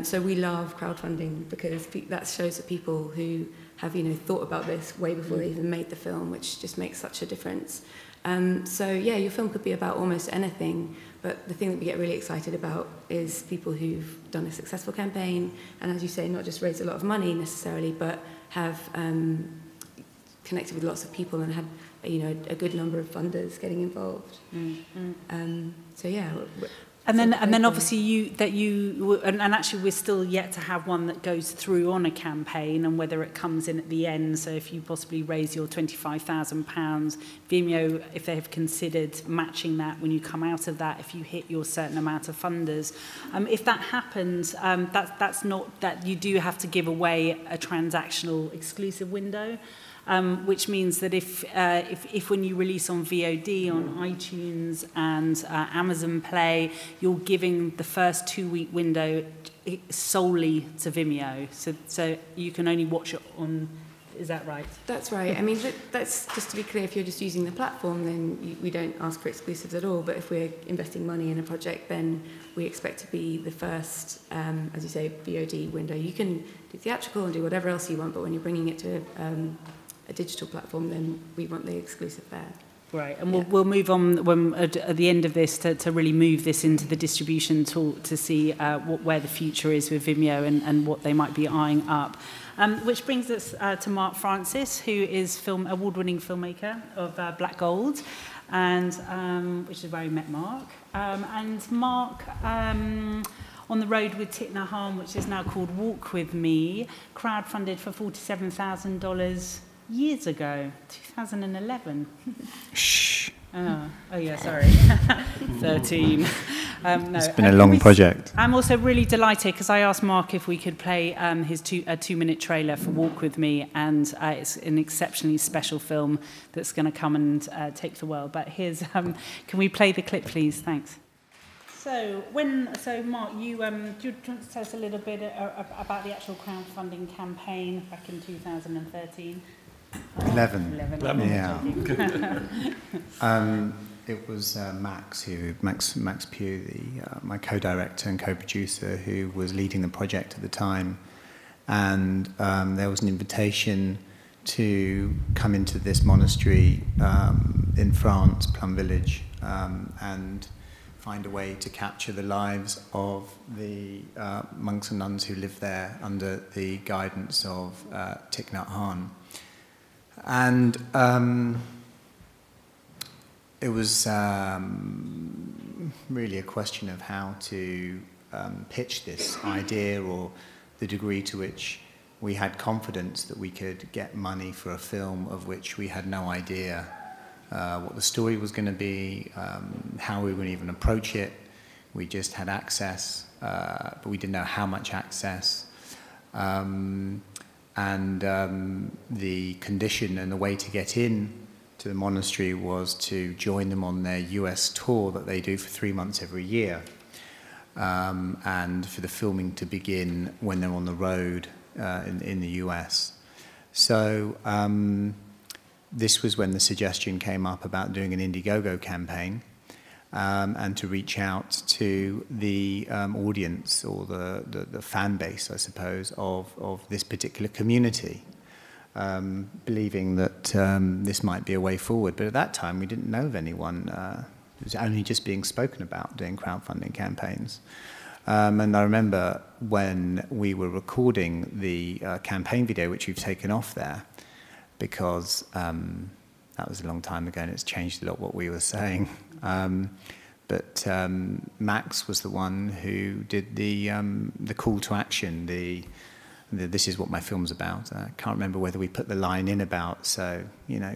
So we love crowdfunding because that shows that people who have, thought about this way before they even made the film, which just makes such a difference. So yeah, your film could be about almost anything, but the thing that we get really excited about is people who've done a successful campaign, and as you say, not just raised a lot of money necessarily, but have connected with lots of people and had a good number of funders getting involved. So yeah. And then obviously and actually we're still yet to have one that goes through on a campaign, and whether it comes in at the end. So if you possibly raise your £25,000, Vimeo, if they have considered matching that when you come out of that, if you hit your certain amount of funders, if that happens, that's not that you do have to give away a transactional exclusive window. Which means that if when you release on VOD, on iTunes and Amazon Play, you're giving the first 2-week window solely to Vimeo. So you can only watch it on, is that right? That's right. I mean, that's just to be clear, if you're just using the platform, then we don't ask for exclusives at all. But if we're investing money in a project, then we expect to be the first, as you say, VOD window. You can do theatrical and do whatever else you want, but when you're bringing it to a digital platform, then we want the exclusive there. Right, and we'll move on at the end of this to really move this into the distribution tool to see where the future is with Vimeo and what they might be eyeing up. Which brings us to Mark Francis, who is award-winning filmmaker of Black Gold, and which is where I met Mark. And Mark, on the road with Thich Nhat Hanh, which is now called Walk With Me, crowdfunded for $47,000 years ago, 2011. Shh. Oh yeah, sorry. 13. No. It's been a long project. I'm also really delighted because I asked Mark if we could play his 2-minute trailer for Walk With Me, and it's an exceptionally special film that's going to come and take the world. But here's, can we play the clip, please? Thanks. So Mark, do you want to tell us a little bit about the actual crowdfunding campaign back in 2013? 11. Yeah. Okay. It was Max Pugh, my co-director and co-producer, who was leading the project at the time, and there was an invitation to come into this monastery in France, Plum Village, and find a way to capture the lives of the monks and nuns who lived there under the guidance of Thich Nhat Hanh. And it was really a question of how to pitch this idea, or the degree to which we had confidence that we could get money for a film of which we had no idea what the story was going to be, how we would even approach it. We just had access, but we didn't know how much access. The condition and the way to get in to the monastery was to join them on their US tour that they do for 3 months every year, and for the filming to begin when they're on the road in the US. So this was when the suggestion came up about doing an Indiegogo campaign, and to reach out to the audience, or the fan base, I suppose, of this particular community, believing that this might be a way forward. But at that time, we didn't know of anyone. It was only just being spoken about, doing crowdfunding campaigns. And I remember when we were recording the campaign video, which we've taken off there, because that was a long time ago and it's changed a lot what we were saying. But Max was the one who did the call to action, the this is what my film's about. I can't remember whether we put the line in about, so,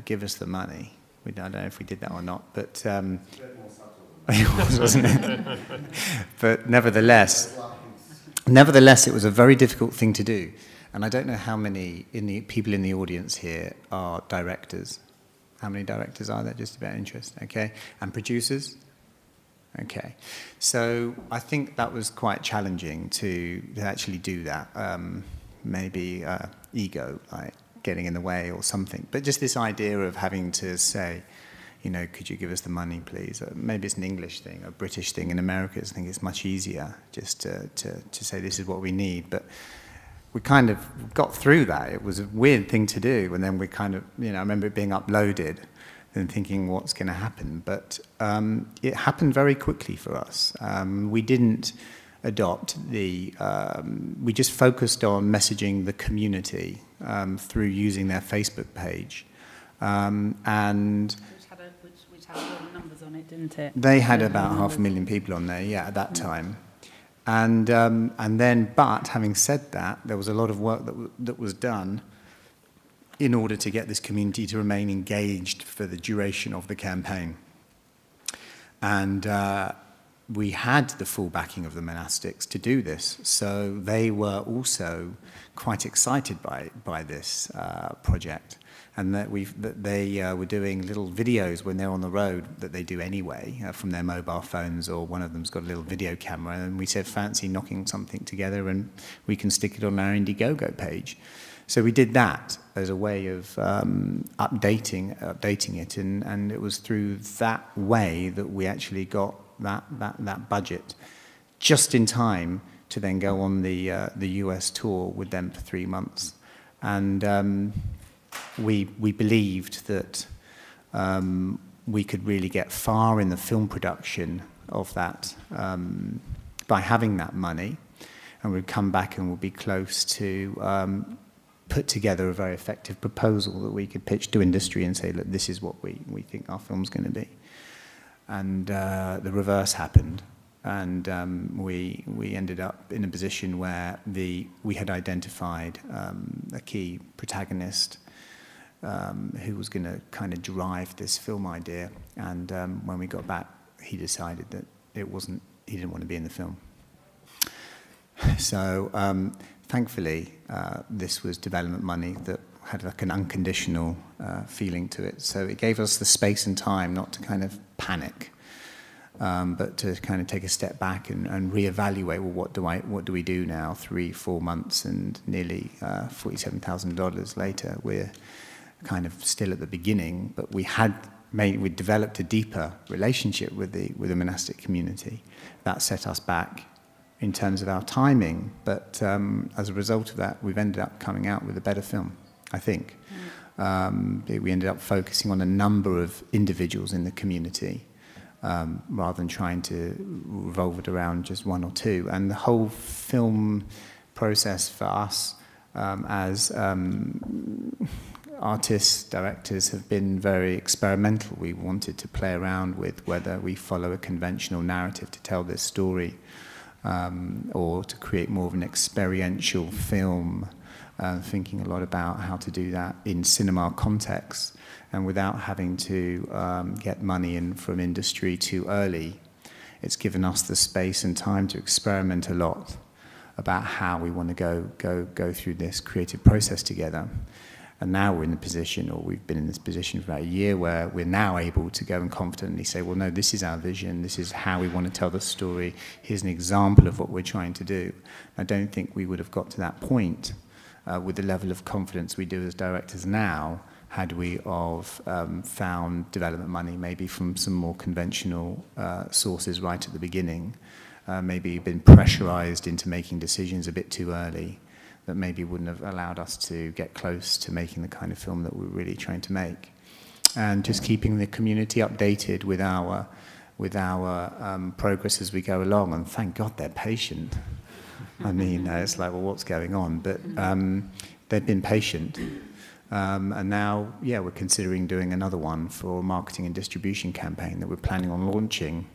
give us the money. I don't know if we did that or not, but it was, wasn't it? But nevertheless, it was a very difficult thing to do. And I don't know how many people in the audience here are directors. How many directors are there? Just about interest, okay? And producers? Okay. So I think that was quite challenging to actually do that. Maybe ego, like, getting in the way or something. But just this idea of having to say, you know, could you give us the money, please? Maybe it's an English thing, a British thing. In America, I think it's much easier just to say this is what we need. But we kind of got through that. It was a weird thing to do. And then we kind of, you know, I remember it being uploaded and thinking what's going to happen. But it happened very quickly for us. We didn't adopt the, we just focused on messaging the community through using their Facebook page. And which had all the numbers on it, didn't it? they had about 500,000 people on there, yeah, at that time. And then, but having said that, there was a lot of work that was done in order to get this community to remain engaged for the duration of the campaign. And we had the full backing of the monastics to do this, so they were also quite excited by this project. And that they were doing little videos when they're on the road that they do anyway from their mobile phones, or one of them's got a little video camera, and we said, fancy knocking something together and we can stick it on our Indiegogo page. So we did that as a way of updating it, and it was through that way that we actually got that budget just in time to then go on the US tour with them for 3 months. And we believed that we could really get far in the film production of that by having that money, and we'd come back and we'd be close to put together a very effective proposal that we could pitch to industry and say, look, this is what we think our film's going to be. And the reverse happened, and we ended up in a position where we had identified a key protagonist who was going to kind of drive this film idea, and when we got back, he decided that he didn't want to be in the film. So thankfully, this was development money that had like an unconditional feeling to it. So it gave us the space and time not to kind of panic, but to kind of take a step back and reevaluate. Well, what do we do now? 3-4 months and nearly $47,000 later, we're kind of still at the beginning, but we developed a deeper relationship with the monastic community. That set us back in terms of our timing, but as a result of that, we've ended up coming out with a better film, I think. We ended up focusing on a number of individuals in the community rather than trying to revolve it around just one or two. And the whole film process for us as artists, directors, have been very experimental. We wanted to play around with whether we follow a conventional narrative to tell this story, or to create more of an experiential film, thinking a lot about how to do that in cinema context and without having to get money in from industry too early. It's given us the space and time to experiment a lot about how we want to go through this creative process together. And now we're in the position, or we've been in this position for about a year, where we're now able to go and confidently say, well, no, this is our vision, this is how we want to tell the story, here's an example of what we're trying to do. I don't think we would have got to that point with the level of confidence we do as directors now, had we found development money maybe from some more conventional sources right at the beginning, maybe been pressurized into making decisions a bit too early, that maybe wouldn't have allowed us to get close to making the kind of film that we're really trying to make. And just keeping the community updated with our progress as we go along, and thank God they're patient. I mean, it's like, well, what's going on? But they've been patient. And now, yeah, we're considering doing another one for a marketing and distribution campaign that we're planning on launching.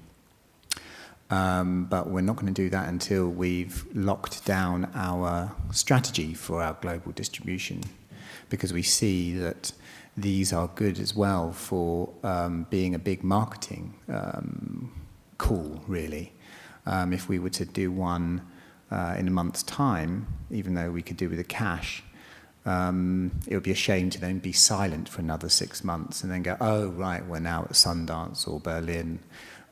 But we're not going to do that until we've locked down our strategy for our global distribution, because we see that these are good as well for being a big marketing call, really. If we were to do one in a month's time, even though we could do with the cash, it would be a shame to then be silent for another 6 months and then go, oh, right, we're now at Sundance or Berlin.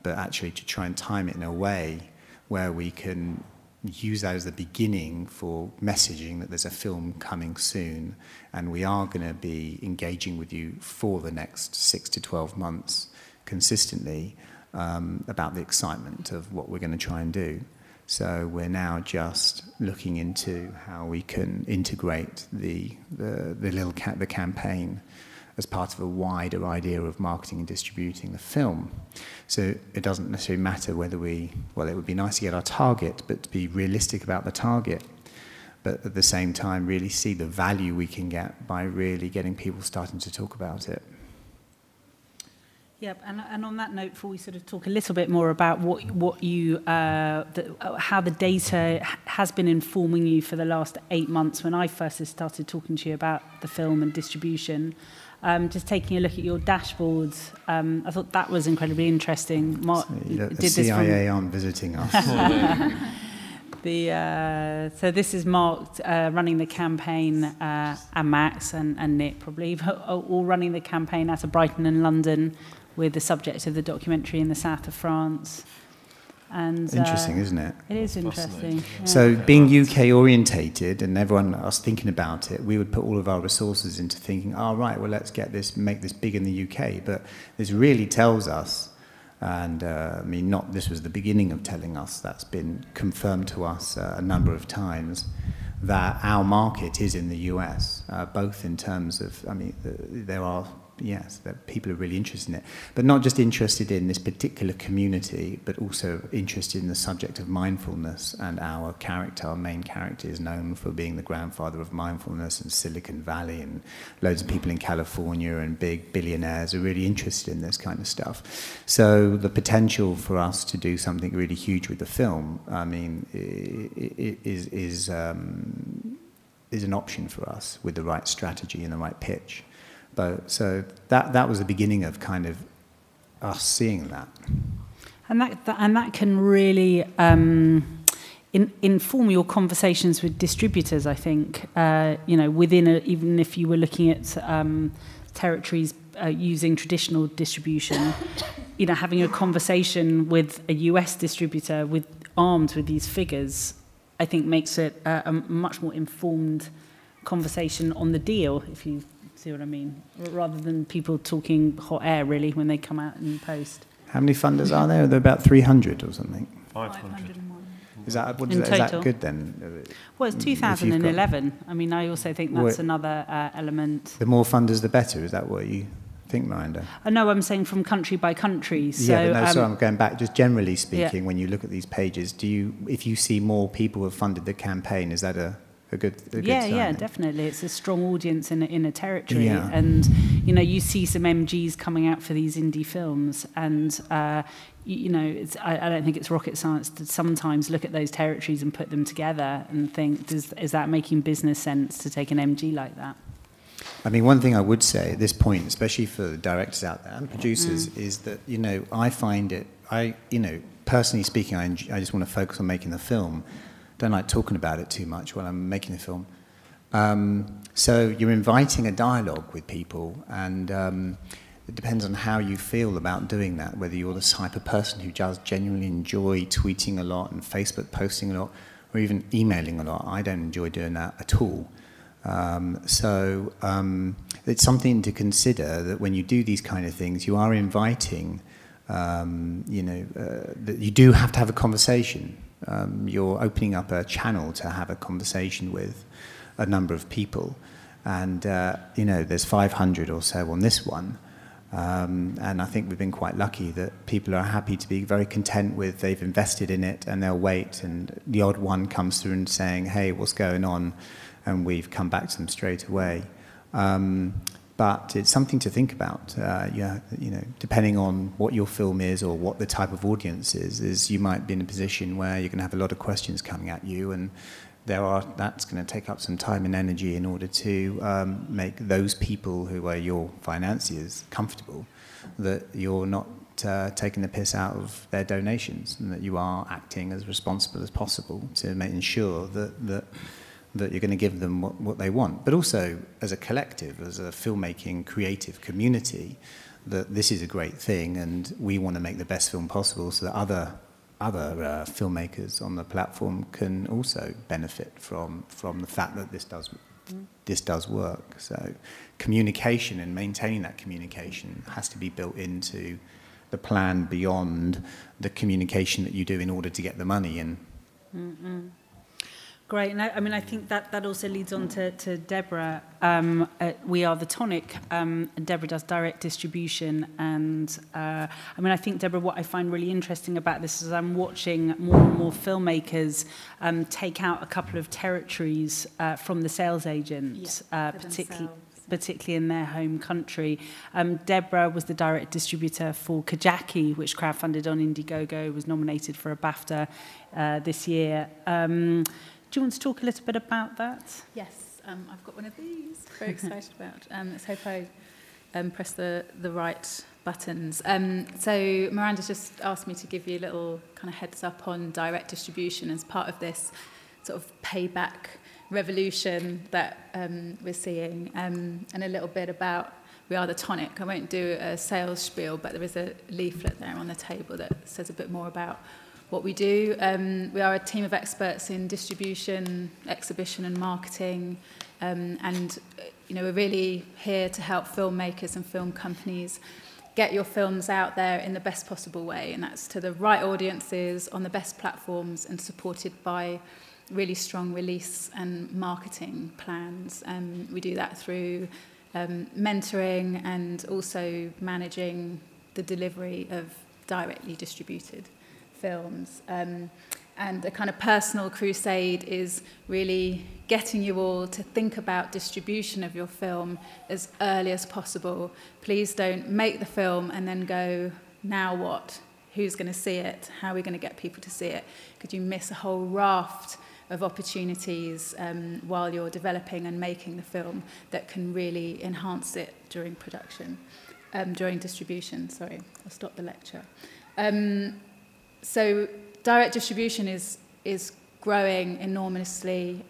But actually to try and time it in a way where we can use that as the beginning for messaging that there's a film coming soon, and we are going to be engaging with you for the next 6 to 12 months consistently about the excitement of what we're going to try and do. So we're now just looking into how we can integrate the campaign as part of a wider idea of marketing and distributing the film. So it doesn't necessarily matter whether it would be nice to get our target, but to be realistic about the target, but at the same time really see the value we can get by really getting people starting to talk about it. Yep, and on that note, before we sort of talk a little bit more about how the data has been informing you for the last 8 months, when I first started talking to you about the film and distribution, just taking a look at your dashboards, I thought that was incredibly interesting. Mark did the CIA aren't visiting us. So this is Mark running the campaign, and Max and Nick probably, all running the campaign out of Brighton and London, with the subject of the documentary in the south of France. And interesting, isn't it? It is interesting. Yeah. So being UK orientated and everyone else thinking about it, we would put all of our resources into thinking, right, well, let's make this big in the UK. But this really tells us, and this was the beginning of telling us, that's been confirmed to us a number of times, that our market is in the US, both in terms of, that people are really interested in it, but not just interested in this particular community, but also interested in the subject of mindfulness. And our main character, is known for being the grandfather of mindfulness in Silicon Valley, and loads of people in California and big billionaires are really interested in this kind of stuff. So the potential for us to do something really huge with the film, is an option for us with the right strategy and the right pitch. So that was the beginning of kind of us seeing that. And that can really inform your conversations with distributors, I think. Even if you were looking at territories using traditional distribution, having a conversation with a US distributor armed with these figures, I think makes it a much more informed conversation on the deal, if you see what I mean, rather than people talking hot air, really, when they come out in post. How many funders are there? Are there about 300 or something? 500. Is that good then? Well, it's 2011. I also think that's another element. The more funders, the better. Is that what you think, Miranda? No, I'm saying from country by country. So, I'm going back. Just generally speaking, when you look at these pages, if you see more people have funded the campaign, is that a good sign? Yeah, definitely. It's a strong audience in a territory, and you see some MGs coming out for these indie films, and I don't think it's rocket science to sometimes look at those territories and put them together and think, is that making business sense to take an MG like that? One thing I would say at this point, especially for the directors out there and producers, is that I find it. Personally speaking, I just want to focus on making the film. Don't like talking about it too much while I'm making the film. So you're inviting a dialogue with people, and it depends on how you feel about doing that, whether you're the type of person who does genuinely enjoy tweeting a lot and Facebook posting a lot, or even emailing a lot. I don't enjoy doing that at all. It's something to consider, that when you do these kind of things, you are inviting, that you do have to have a conversation. You're opening up a channel to have a conversation with a number of people, and there's 500 or so on this one, and I think we've been quite lucky that people are happy to be very content with, they've invested in it and they'll wait, and the odd one comes through and saying, hey, what's going on, and we've come back to them straight away. But it's something to think about. Depending on what your film is or what the type of audience is you might be in a position where you're going to have a lot of questions coming at you, and that's going to take up some time and energy in order to make those people who are your financiers comfortable that you're not taking the piss out of their donations, and that you are acting as responsible as possible to ensure that you're going to give them what they want. But also, as a collective, as a filmmaking creative community, that this is a great thing, and we want to make the best film possible so that other other filmmakers on the platform can also benefit from the fact that this does work. So communication and maintaining that communication has to be built into the plan beyond the communication that you do in order to get the money in. Mm-hmm. Great. And I mean, I think that also leads on to Deborah. We are the Tonic, and Deborah does direct distribution. And I mean, I think, Deborah, what I find really interesting about this is I'm watching more and more filmmakers take out a couple of territories from the sales agents, particularly in their home country. Deborah was the direct distributor for Kajaki, which crowdfunded on Indiegogo, was nominated for a BAFTA this year. Do you want to talk a little bit about that? Yes, I've got one of these. Very excited about. Let's hope I press the right buttons. So Miranda's just asked me to give you a little kind of heads up on direct distribution as part of this sort of payback revolution that we're seeing, and a little bit about we are the Tonic. I won't do a sales spiel, but there is a leaflet there on the table that says a bit more about what we do. We are a team of experts in distribution, exhibition and marketing, and we're really here to help filmmakers and film companies get your films out there in the best possible way, and that's to the right audiences on the best platforms and supported by really strong release and marketing plans. We do that through mentoring and also managing the delivery of directly distributed films. And a kind of personal crusade is really getting you all to think about distribution of your film as early as possible. Please don't make the film and then go, now what? Who's going to see it? How are we going to get people to see it? Could you miss a whole raft of opportunities while you're developing and making the film that can really enhance it during production, during distribution, sorry. I'll stop the lecture. So direct distribution is growing enormously.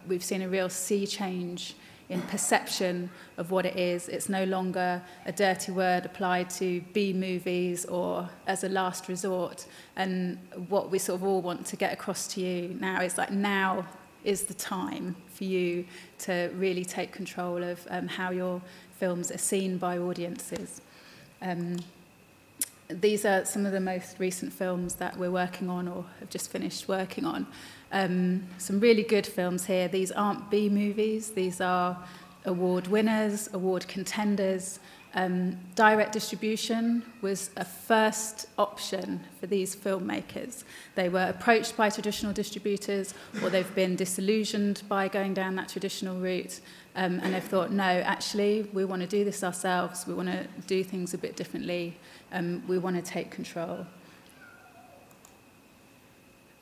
We've seen a real sea change in perception of what it is. It's no longer a dirty word applied to B movies or as a last resort. And what we sort of all want to get across to you now is like, now is the time for you to really take control of how your films are seen by audiences. These are some of the most recent films that we're working on or have just finished working on. Some really good films here. These aren't B movies. These are award winners, award contenders. Direct distribution was a first option for these filmmakers. They were approached by traditional distributors, or they've been disillusioned by going down that traditional route, and they've thought, no, actually, we want to do this ourselves. We want to do things a bit differently. We want to take control.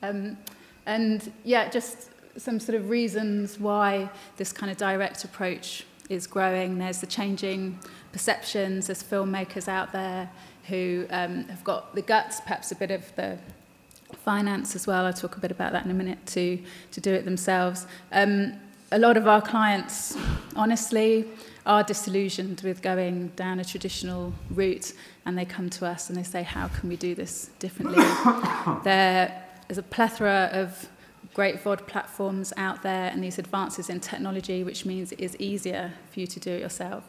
And yeah, just some sort of reasons why this kind of direct approach is growing. There's the changing perceptions. There's filmmakers out there who have got the guts, perhaps a bit of the finance as well. I'll talk a bit about that in a minute, to do it themselves. A lot of our clients, honestly, are disillusioned with going down a traditional route, and they come to us and they say, how can we do this differently? There's a plethora of great VOD platforms out there and these advances in technology, which means it is easier for you to do it yourself.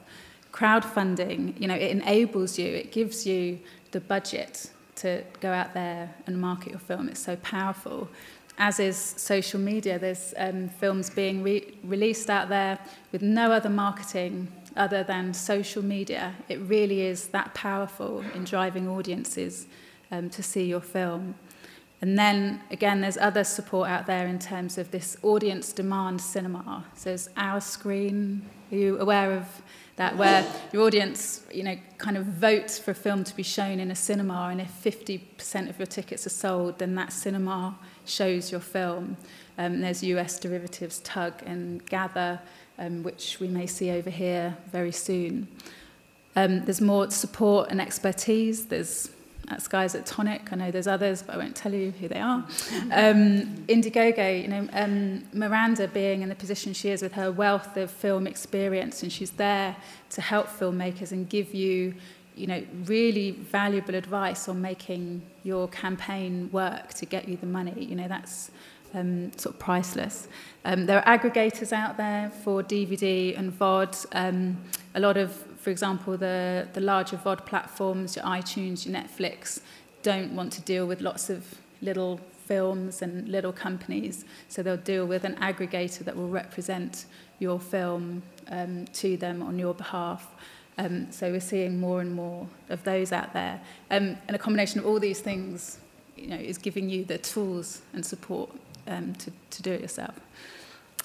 Crowdfunding, it enables you, it gives you the budget to go out there and market your film. It's so powerful. As is social media. There's films being released out there with no other marketing other than social media. It really is that powerful in driving audiences to see your film. And then, again, there's other support out there in terms of this audience demand cinema. So there's Our Screen. Are you aware of that? Where your audience, kind of votes for a film to be shown in a cinema, and if 50% of your tickets are sold, then that cinema shows your film. There's US derivatives, Tug and Gather, which we may see over here very soon. There's more support and expertise. There's guys at Tonic. I know there's others, but I won't tell you who they are. Indiegogo, Miranda being in the position she is with her wealth of film experience, and she's there to help filmmakers and give you, really valuable advice on making your campaign work to get you the money. That's sort of priceless. There are aggregators out there for DVD and VOD. A lot of, for example, the larger VOD platforms, your iTunes, your Netflix, don't want to deal with lots of little films and little companies, so they'll deal with an aggregator that will represent your film to them on your behalf. So we're seeing more and more of those out there. And a combination of all these things, is giving you the tools and support to do it yourself.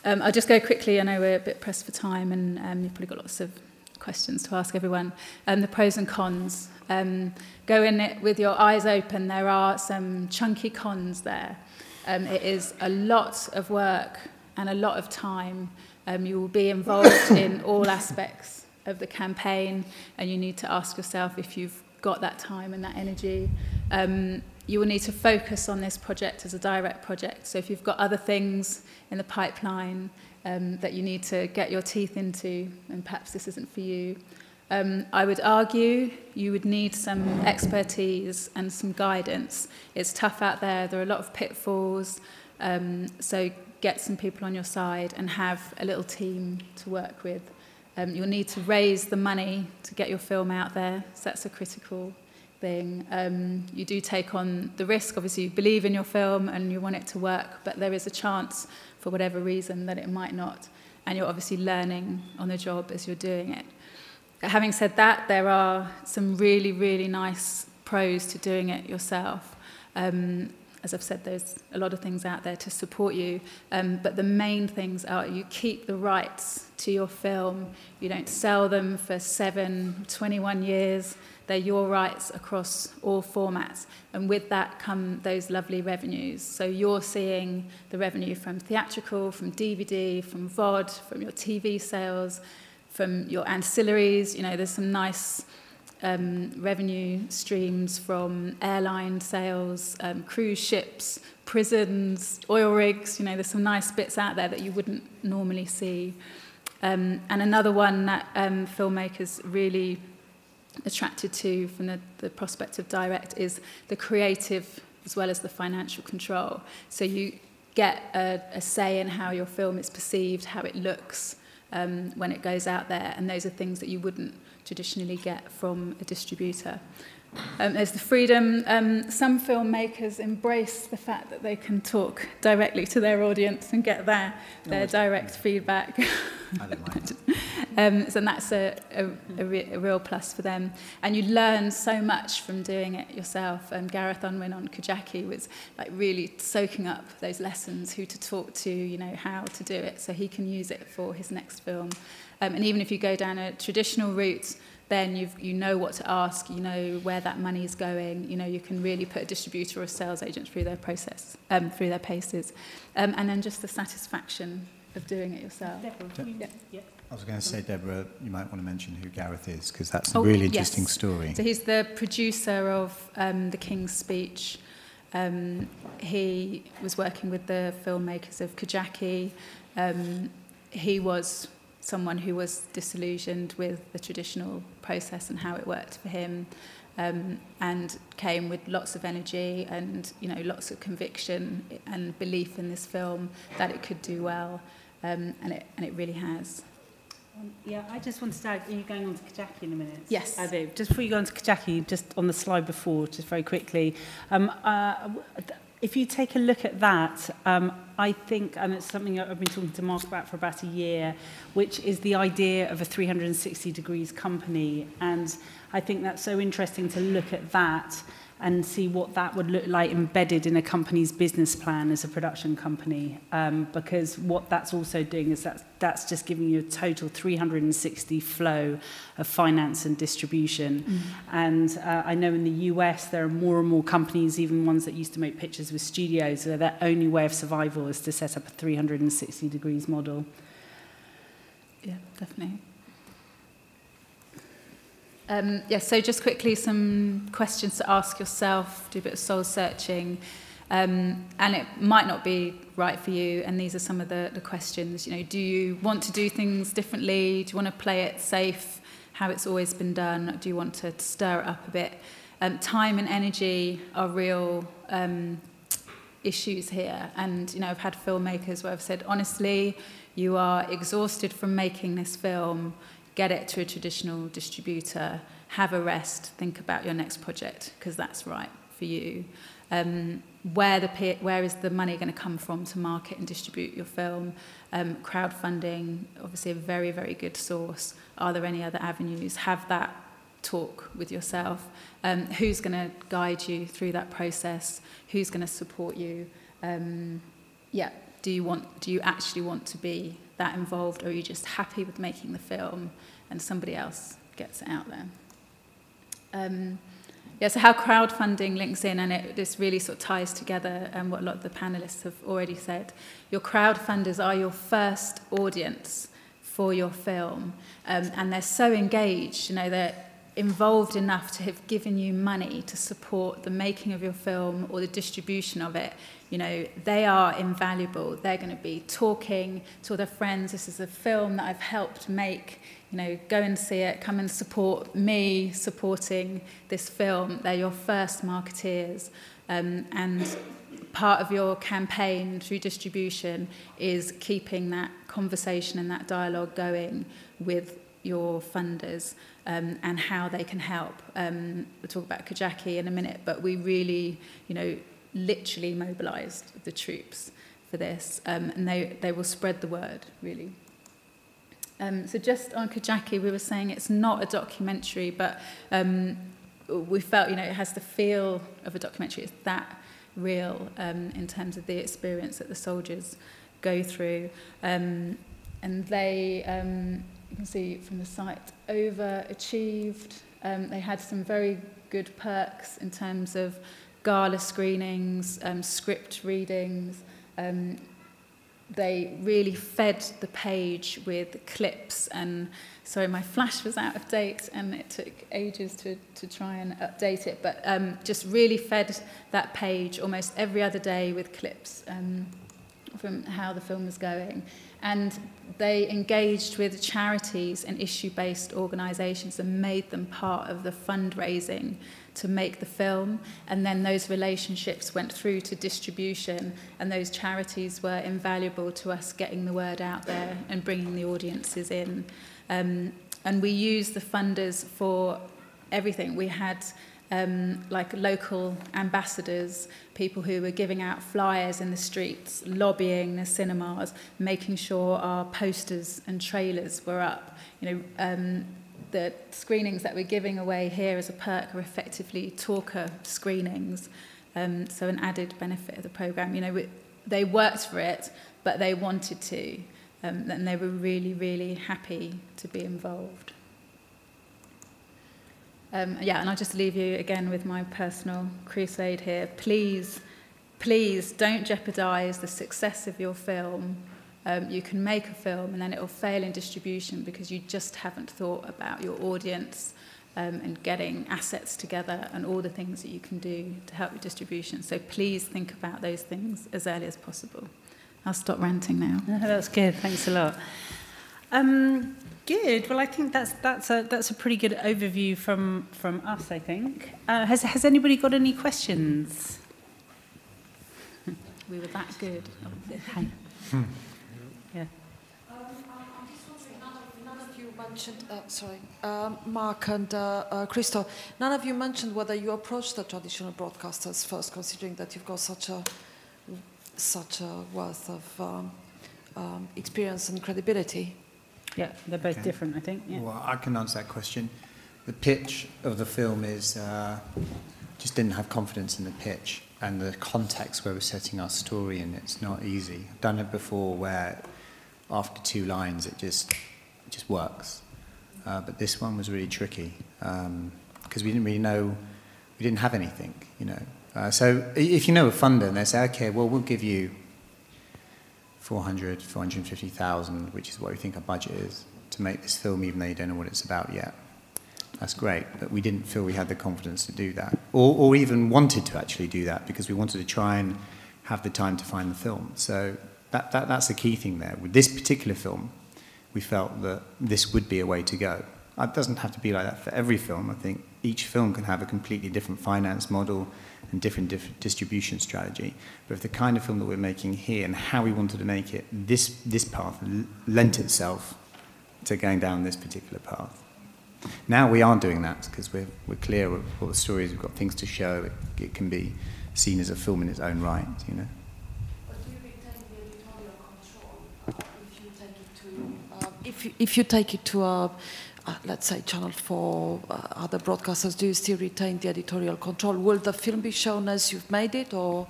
I'll just go quickly. I know we're a bit pressed for time, and you've probably got lots of questions to ask everyone. The pros and cons. Go in it with your eyes open. There are some chunky cons there. It is a lot of work and a lot of time. You will be involved in all aspects of the campaign, and you need to ask yourself if you've got that time and that energy. You will need to focus on this project as a direct project. So if you've got other things in the pipeline that you need to get your teeth into, and perhaps this isn't for you, I would argue you would need some expertise and some guidance. It's tough out there. There are a lot of pitfalls. So get some people on your side and have a little team to work with. You'll need to raise the money to get your film out there, so that's a critical thing. You do take on the risk. Obviously, you believe in your film and you want it to work, but there is a chance, for whatever reason, that it might not. And you're obviously learning on the job as you're doing it. Having said that, there are some really, really nice pros to doing it yourself. As I've said, there's a lot of things out there to support you, but the main things are you keep the rights to your film. You don't sell them for 21 years. They're your rights across all formats, and with that come those lovely revenues. So you're seeing the revenue from theatrical, from DVD, from VOD, from your TV sales, from your ancillaries. There's some nice revenue streams from airline sales, cruise ships, prisons, oil rigs. There's some nice bits out there that you wouldn't normally see. And another one that filmmakers really attracted to from the prospect of direct is the creative as well as the financial control. So you get a say in how your film is perceived, how it looks when it goes out there, and those are things that you wouldn't traditionally get from a distributor. There's the freedom. Some filmmakers embrace the fact that they can talk directly to their audience and get their direct feedback. I don't mind. So that's a real plus for them. And you learn so much from doing it yourself. Gareth Unwin on Kajaki was really soaking up those lessons, who to talk to, how to do it, so he can use it for his next film. And even if you go down a traditional route, then you know what to ask, you know where that money is going, you can really put a distributor or a sales agent through their process, through their paces. And then just the satisfaction of doing it yourself. Deborah, yeah. I was going to say, Deborah, you might want to mention who Gareth is, because that's a really interesting story. So he's the producer of The King's Speech. He was working with the filmmakers of Kajaki. He was someone who was disillusioned with the traditional process and how it worked for him, and came with lots of energy and lots of conviction and belief in this film that it could do well, and it really has. Yeah, I just wanted to add, are you going on to Kajaki in a minute? Yes. I do. Just before you go on to Kajaki, just on the slide before, just very quickly, if you take a look at that, I think, and it's something I've been talking to Mark about for about a year, which is the idea of a 360 degrees company. And I think that's so interesting to look at that and see what that would look like embedded in a company's business plan as a production company. Because what that's also doing is that's just giving you a total 360 flow of finance and distribution. And I know in the US there are more and more companies, even ones that used to make pictures with studios, where their only way of survival is to set up a 360 degrees model. Yeah, definitely. So just quickly, some questions to ask yourself, do a bit of soul searching, and it might not be right for you, and these are some of the questions. Do you want to do things differently? Do you want to play it safe how it's always been done? Do you want to stir it up a bit? Time and energy are real issues here. And, you know, I've had filmmakers where I've said, honestly, you are exhausted from making this film, get it to a traditional distributor, have a rest, think about your next project, because that's right for you. Where is the money going to come from to market and distribute your film? Crowdfunding, obviously a very, very good source. Are there any other avenues? Have that talk with yourself. Who's going to guide you through that process? Who's going to support you? Do you actually want to be that involved, or are you just happy with making the film and somebody else gets it out there? So how crowdfunding links in, and this really sort of ties together what a lot of the panelists have already said. Your crowdfunders are your first audience for your film, and they're so engaged, you know, they're involved enough to have given you money to support the making of your film or the distribution of it. You know, they are invaluable. They're going to be talking to their friends. This is a film that I've helped make. You know, go and see it. Come and support me supporting this film. They're your first marketeers. And part of your campaign through distribution is keeping that conversation and that dialogue going with your funders, and how they can help. We'll talk about Kajaki in a minute, but we really, you know, literally mobilised the troops for this, and they will spread the word, really. So just on Kajaki, we were saying it's not a documentary, but we felt, you know, it has the feel of a documentary. It's that real in terms of the experience that the soldiers go through. And they, you can see from the site, overachieved. They had some very good perks in terms of gala screenings, script readings. They really fed the page with clips, and sorry, my flash was out of date and it took ages to try and update it, but just really fed that page almost every other day with clips from how the film was going. And they engaged with charities and issue-based organisations and made them part of the fundraising to make the film. And then those relationships went through to distribution, and those charities were invaluable to us getting the word out there and bringing the audiences in. And we used the funders for everything. We had like local ambassadors, people who were giving out flyers in the streets, lobbying the cinemas, making sure our posters and trailers were up. You know, the screenings that we're giving away here as a perk are effectively talker screenings, so an added benefit of the programme. You know, they worked for it, but they wanted to, and they were really, really happy to be involved. And I'll just leave you again with my personal crusade here. Please, please don't jeopardise the success of your film. You can make a film and then it will fail in distribution because you just haven't thought about your audience and getting assets together and all the things that you can do to help with distribution. So please think about those things as early as possible. I'll stop ranting now. That's good. Thanks a lot. Good. Well, I think that's a pretty good overview from us, I think. Has anybody got any questions? We were that good. Hi. Yeah. I'm just wondering, none of you mentioned, Mark and Christo, none of you mentioned whether you approached the traditional broadcasters first, considering that you've got such a wealth of experience and credibility. Yeah, they're both different, I think. Yeah. Well, I can answer that question. The pitch of the film is just didn't have confidence in the pitch and the context where we're setting our story, and it's not easy. I've done it before where after 2 lines it just works. But this one was really tricky because we didn't really know, we didn't have anything, you know. So if you know a funder and they say, okay, well, we'll give you 450,000, which is what we think our budget is, to make this film, even though you don't know what it's about yet. That's great, but we didn't feel we had the confidence to do that, or even wanted to actually do that, because we wanted to try and have the time to find the film. So that's the key thing there. With this particular film, we felt that this would be a way to go. It doesn't have to be like that for every film. I think each film can have a completely different finance model and different distribution strategy. But if the kind of film that we're making here and how we wanted to make it, this path lent itself to going down this particular path. Now we are doing that because we're clear of what the story is. We've got things to show. It can be seen as a film in its own right, you know. But do you retain the editorial control if you take it to a let's say Channel 4, other broadcasters? Do you still retain the editorial control? Will the film be shown as you've made it, or?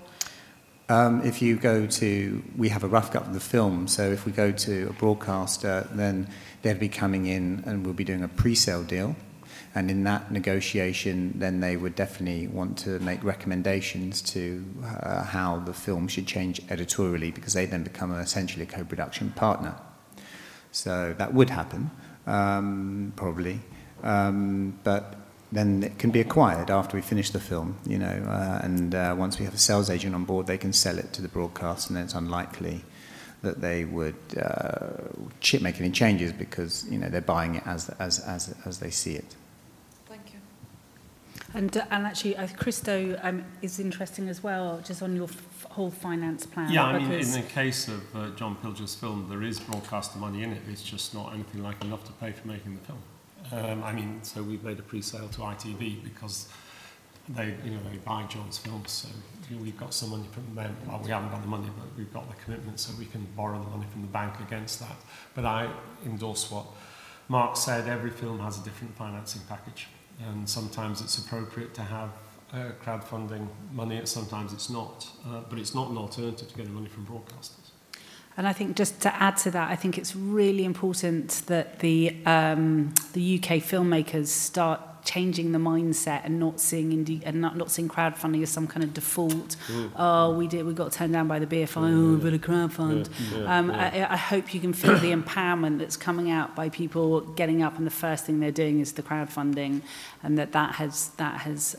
If you go to, we have a rough cut of the film, so if we go to a broadcaster, then they'll be coming in and we'll be doing a pre-sale deal. And in that negotiation, then they would definitely want to make recommendations to how the film should change editorially, because they then become essentially a co-production partner. So that would happen, probably. But then it can be acquired after we finish the film, you know, and once we have a sales agent on board, they can sell it to the broadcast, and then it's unlikely that they would make any changes, because, you know, they're buying it as they see it. Thank you. And actually, Christo is interesting as well, just on your whole finance plan. Yeah, I mean, in the case of John Pilger's film, there is broadcaster money in it. It's just not anything like enough to pay for making the film. I mean, so we've made a pre-sale to ITV because they buy John's films. So we've got some money from them. Well, we haven't got the money, but we've got the commitment, so we can borrow the money from the bank against that. But I endorse what Mark said. Every film has a different financing package, and sometimes it's appropriate to have crowdfunding money, and sometimes it's not. But it's not an alternative to getting money from broadcasters. And I think, just to add to that, I think it's really important that the UK filmmakers start changing the mindset and not seeing not seeing crowdfunding as some kind of default. Oh, we got turned down by the BFI. Oh, a bit of crowdfund. I hope you can feel the empowerment that's coming out by people getting up and the first thing they're doing is the crowdfunding, and that has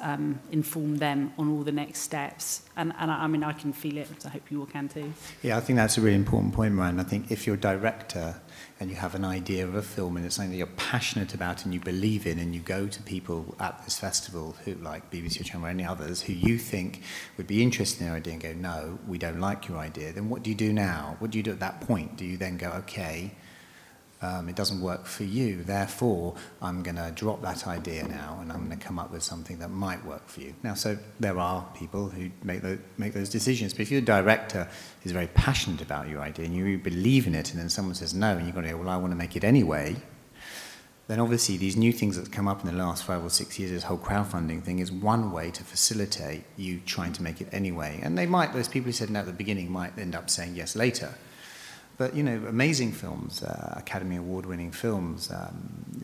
informed them on all the next steps. And I mean, I can feel it. So I hope you all can too. Yeah, I think that's a really important point, Miranda. I think if you're a director and you have an idea of a film and it's something that you're passionate about and you believe in, and you go to people at this festival who, like BBC Channel or any others, who you think would be interested in your idea and go, no, we don't like your idea, then what do you do now? What do you do at that point? Do you then go, okay, it doesn't work for you, therefore I'm going to drop that idea now and I'm going to come up with something that might work for you? Now, so there are people who make those decisions, but if you're a director who's very passionate about your idea and you believe in it, and then someone says no, and you've got to go, well, I want to make it anyway, then obviously these new things that come up in the last 5 or 6 years, this whole crowdfunding thing, is one way to facilitate you trying to make it anyway. And those people who said no at the beginning might end up saying yes later. But, you know, amazing films, Academy Award-winning films,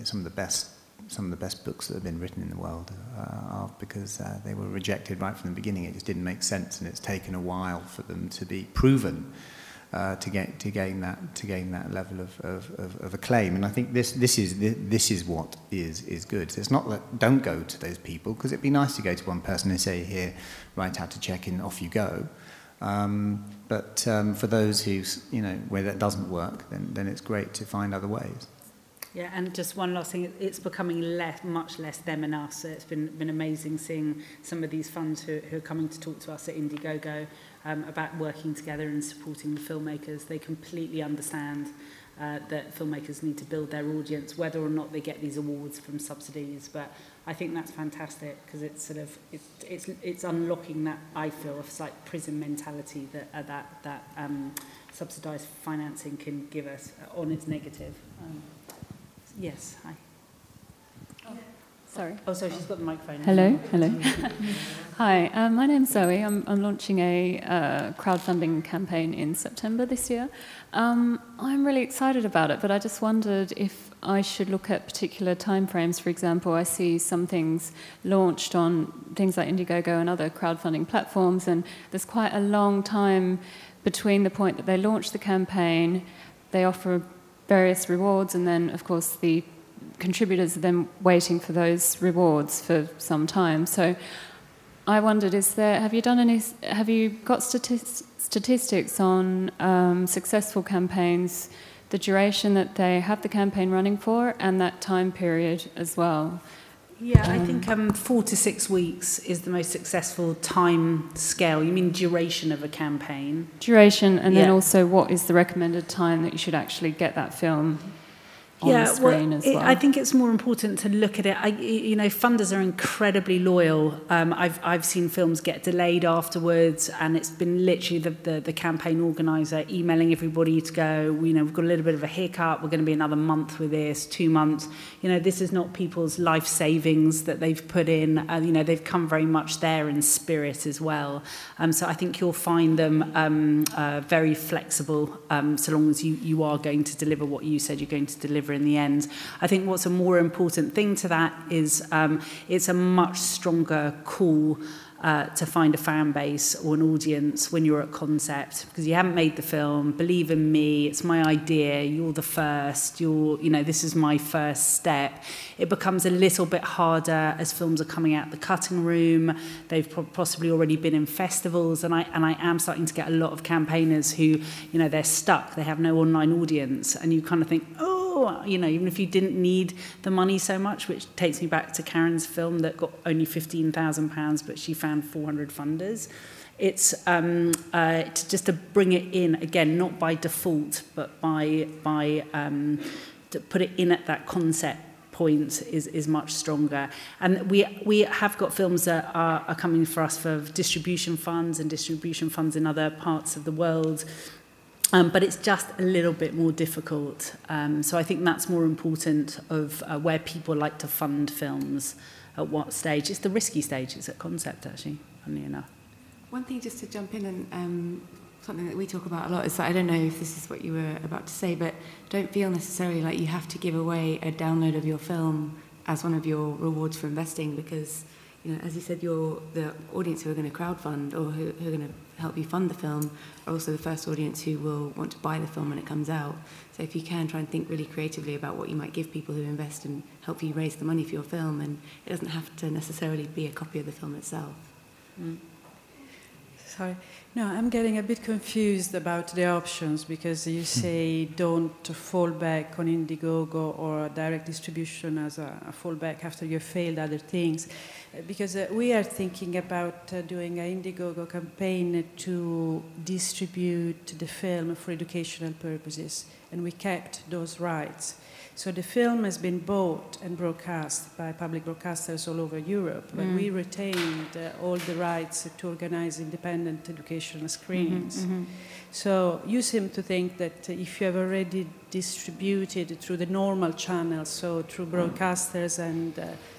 some of the best books that have been written in the world are because they were rejected right from the beginning. It just didn't make sense, and it's taken a while for them to be proven to gain that level of acclaim. And I think this is what is good. So it's not that don't go to those people, because it'd be nice to go to one person and say, here, write out a check and off you go. But for those where that doesn't work, then it's great to find other ways. Yeah, and just one last thing, it's becoming much less them and us. It's been amazing seeing some of these funds who are coming to talk to us at Indiegogo about working together and supporting the filmmakers. They completely understand that filmmakers need to build their audience, whether or not they get these awards from subsidies. But I think that's fantastic, because it's sort of it's unlocking that, I feel, it's like prison mentality that subsidised financing can give us on its negative. Yes, hi. Sorry. Oh, sorry, she's got the microphone. Hello. Hi, my name's Zoe. I'm launching a crowdfunding campaign in September this year. I'm really excited about it, but I just wondered if I should look at particular timeframes. For example, I see some things launched on things like Indiegogo and other crowdfunding platforms, and there's quite a long time between the point that they launch the campaign, they offer various rewards, and then, of course, the contributors are then waiting for those rewards for some time. So I wondered, have you got statistics on successful campaigns the duration that they have the campaign running for and that time period as well. Yeah, I think 4 to 6 weeks is the most successful time scale. You mean duration of a campaign? Duration, and then also what is the recommended time that you should actually get that film on the screen as well? I think it's more important to look at it. You know, funders are incredibly loyal. I've seen films get delayed afterwards, and it's been literally the campaign organizer emailing everybody to go, you know, we've got a little bit of a hiccup, we're going to be another month with this, 2 months. You know, this is not people's life savings that they've put in. You know, they've come very much there in spirit as well. So I think you'll find them very flexible, so long as you are going to deliver what you said you're going to deliver in the end. I think what's a more important thing to that is it's a much stronger call to find a fan base or an audience when you're at concept, because you haven't made the film. Believe in me, it's my idea, you're the first, you know, this is my first step. It becomes a little bit harder as films are coming out the cutting room. They've possibly already been in festivals, and I am starting to get a lot of campaigners who, you know, they're stuck, they have no online audience, and you kind of think, oh, you know, even if you didn't need the money so much, which takes me back to Karen's film that got only £15,000, but she found 400 funders. It's just to bring it in, again, not by default, but by to put it in at that concept point is much stronger. And we have got films that are coming for us for distribution funds and distribution funds in other parts of the world. But it's just a little bit more difficult. So I think that's more important of where people like to fund films, at what stage. It's the risky stages at concept, actually, funny enough. One thing just to jump in, and something that we talk about a lot is that, I don't know if this is what you were about to say, but don't feel necessarily like you have to give away a download of your film as one of your rewards for investing, because, you know, as you said, the audience who are going to crowdfund or who are going to help you fund the film are also the first audience who will want to buy the film when it comes out. So if you can, try and think really creatively about what you might give people who invest and help you raise the money for your film, and it doesn't have to necessarily be a copy of the film itself. Sorry. No, I'm getting a bit confused about the options, because you say don't fall back on Indiegogo or direct distribution as a fallback after you've failed other things. Because we are thinking about doing an Indiegogo campaign to distribute the film for educational purposes, and we kept those rights. So the film has been bought and broadcast by public broadcasters all over Europe, but we retained all the rights to organize independent educational screenings. So you seem to think that if you have already distributed through the normal channels, so through broadcasters and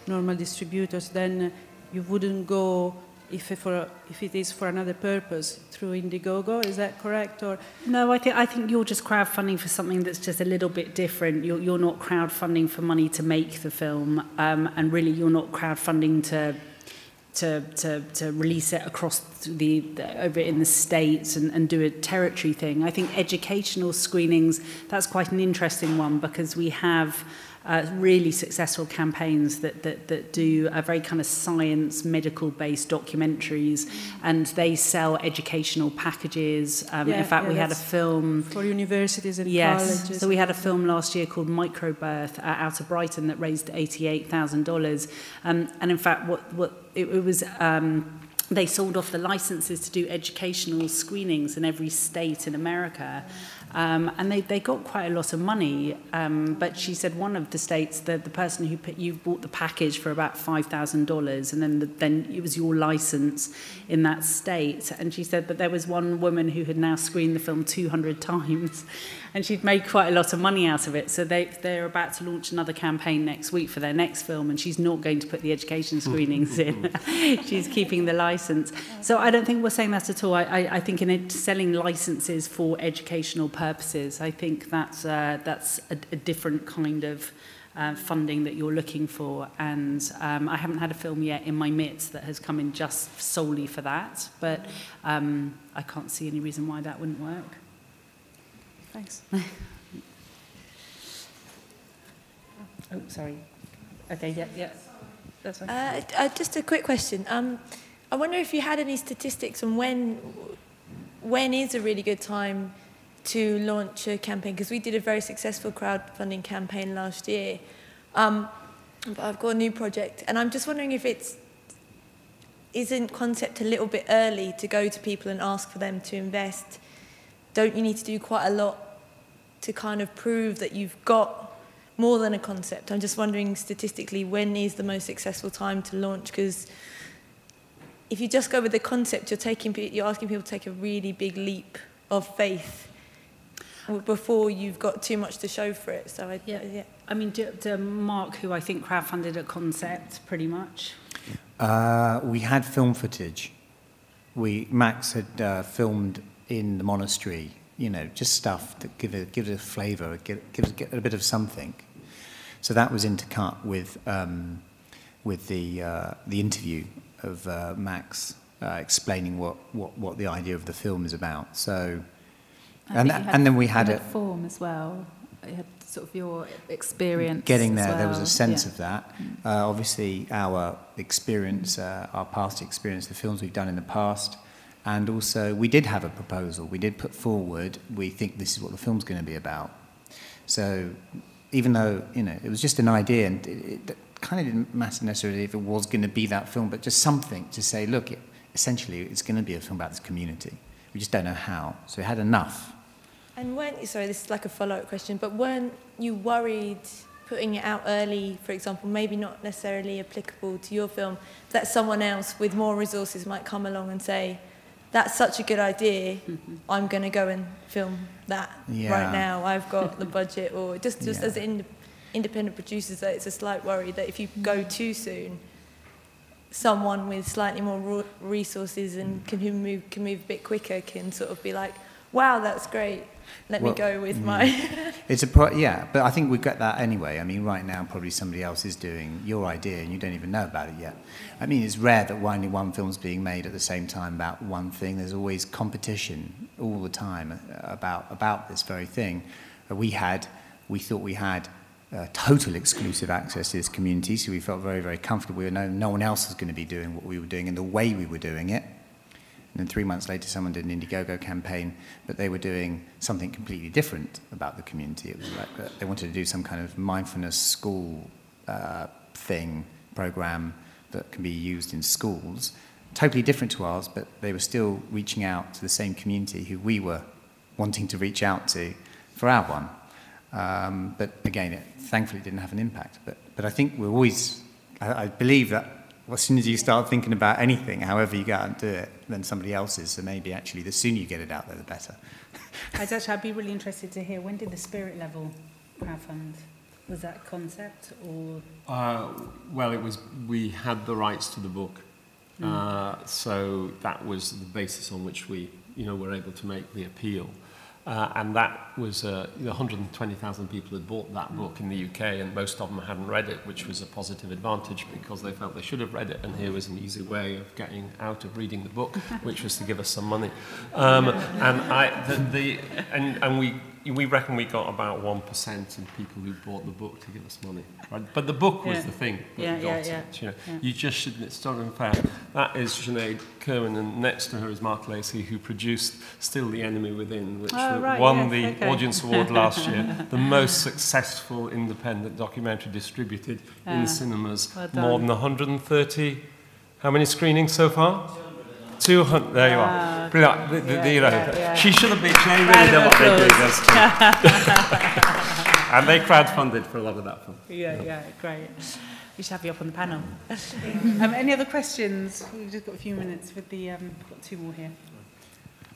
normal distributors, then you wouldn't go, if it is for another purpose, through Indiegogo. Is that correct? Or no, I think you're just crowdfunding for something that's just a little bit different. You're not crowdfunding for money to make the film, and really you're not crowdfunding to release it across over in the States and do a territory thing. I think educational screenings, that's quite an interesting one, because we have really successful campaigns that do a very kind of science, medical-based documentaries, and they sell educational packages. In fact, we had a film for universities and colleges. So we had a film last year called Microbirth out of Brighton that raised $88,000. And in fact, it was. They sold off the licenses to do educational screenings in every state in America. And they got quite a lot of money. But she said one of the states, the person who you bought the package for about $5,000, and then it was your license in that state. And she said that there was one woman who had now screened the film 200 times, and she'd made quite a lot of money out of it. So they're about to launch another campaign next week for their next film, and she's not going to put the education screenings in. She's keeping the license. So I don't think we're saying that at all. I think in selling licenses for educational purposes, I think that's a different kind of funding that you're looking for. And I haven't had a film yet in my midst that has come in just solely for that, but I can't see any reason why that wouldn't work. Thanks. Oh, sorry. Okay, yeah. That's fine. Just a quick question. I wonder if you had any statistics on when is a really good time to launch a campaign? Because we did a very successful crowdfunding campaign last year. But I've got a new project, and I'm just wondering if isn't concept a little bit early to go to people and ask for them to invest? Don't you need to do quite a lot to kind of prove that you've got more than a concept? I'm just wondering statistically, when is the most successful time to launch? Because if you just go with the concept, you're asking people to take a really big leap of faith before you've got too much to show for it. So yeah. I mean, Mark, who I think crowdfunded at concept, pretty much. We had film footage. Max had filmed in the monastery, you know, just stuff that give it a flavour, give it a bit of something. So that was intercut with the interview of Max explaining what the idea of the film is about. So, and then we had a form as well. You had sort of your experience. Getting there, as well. there was a sense of that. Obviously, our experience, our past experience, the films we've done in the past, and also we did have a proposal. We did put forward, we think this is what the film's going to be about. So even though, you know, it was just an idea, and it kind of didn't matter necessarily if it was going to be that film, but just something to say, look, essentially it's going to be a film about this community. We just don't know how. So it had enough. And sorry, this is like a follow-up question, but weren't you worried putting it out early, for example, maybe not necessarily applicable to your film, that someone else with more resources might come along and say, that's such a good idea, I'm going to go and film that right now, I've got the budget, or just as independent producers, that it's a slight worry that if you go too soon, someone with slightly more resources and can move a bit quicker can sort of be like, wow, that's great. Let me go with my... It's but I think we've got that anyway. I mean, right now, probably somebody else is doing your idea and you don't even know about it yet. I mean, it's rare that only one film's being made at the same time about one thing. There's always competition all the time about this very thing. We thought we had total exclusive access to this community, so we felt very, very comfortable. We knew no one else was going to be doing what we were doing and the way we were doing it. And then 3 months later, someone did an Indiegogo campaign, but they were doing something completely different about the community. It was like they wanted to do some kind of mindfulness school program that can be used in schools. Totally different to ours, but they were still reaching out to the same community who we were wanting to reach out to for our one. But again, it thankfully didn't have an impact. But I think we're always, I believe that as soon as you start thinking about anything, however you go out and do it, then somebody else's. So maybe actually the sooner you get it out there, the better. I'd be really interested to hear, when did the Spirit Level crowdfund? Was that concept or? Well, it was. We had the rights to the book, so that was the basis on which we, were able to make the appeal. And that was 120,000 people had bought that book in the UK, and most of them hadn't read it, which was a positive advantage because they felt they should have read it, and here was an easy way of getting out of reading the book, which was to give us some money. We reckon we got about 1% of people who bought the book to give us money. Right? But the book was the thing that got it. You just shouldn't. It's not unfair. That is Sinead Kerwin, and next to her is Mark Lacey, who produced Still the Enemy Within, which won the Audience Award last year. The most successful independent documentary distributed in cinemas. More than 130. How many screenings so far? 200. There you are. Brilliant. She should have been. They really know what they do. And they crowdfunded for a lot of that film. Yeah, great. We should have you up on the panel. Any other questions? We've just got a few minutes with the. We've got two more here.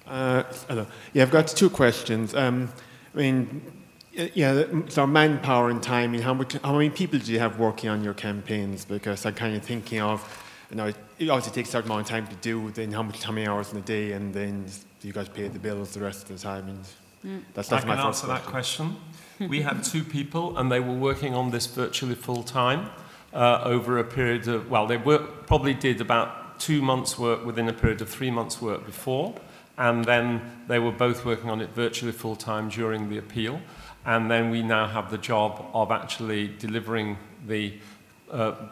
Hello. Yeah, I've got two questions. So manpower and time. How many people do you have working on your campaigns? Because I'm kind of thinking of. It obviously takes a certain amount of time to do, then how many hours in a day, and then you guys pay the bills the rest of the time. And that's my first question. I can answer that question. We had 2 people, and they were working on this virtually full time over a period of, they probably did about 2 months' work within a period of 3 months' work before, and then they were both working on it virtually full time during the appeal, and then we now have the job of actually delivering the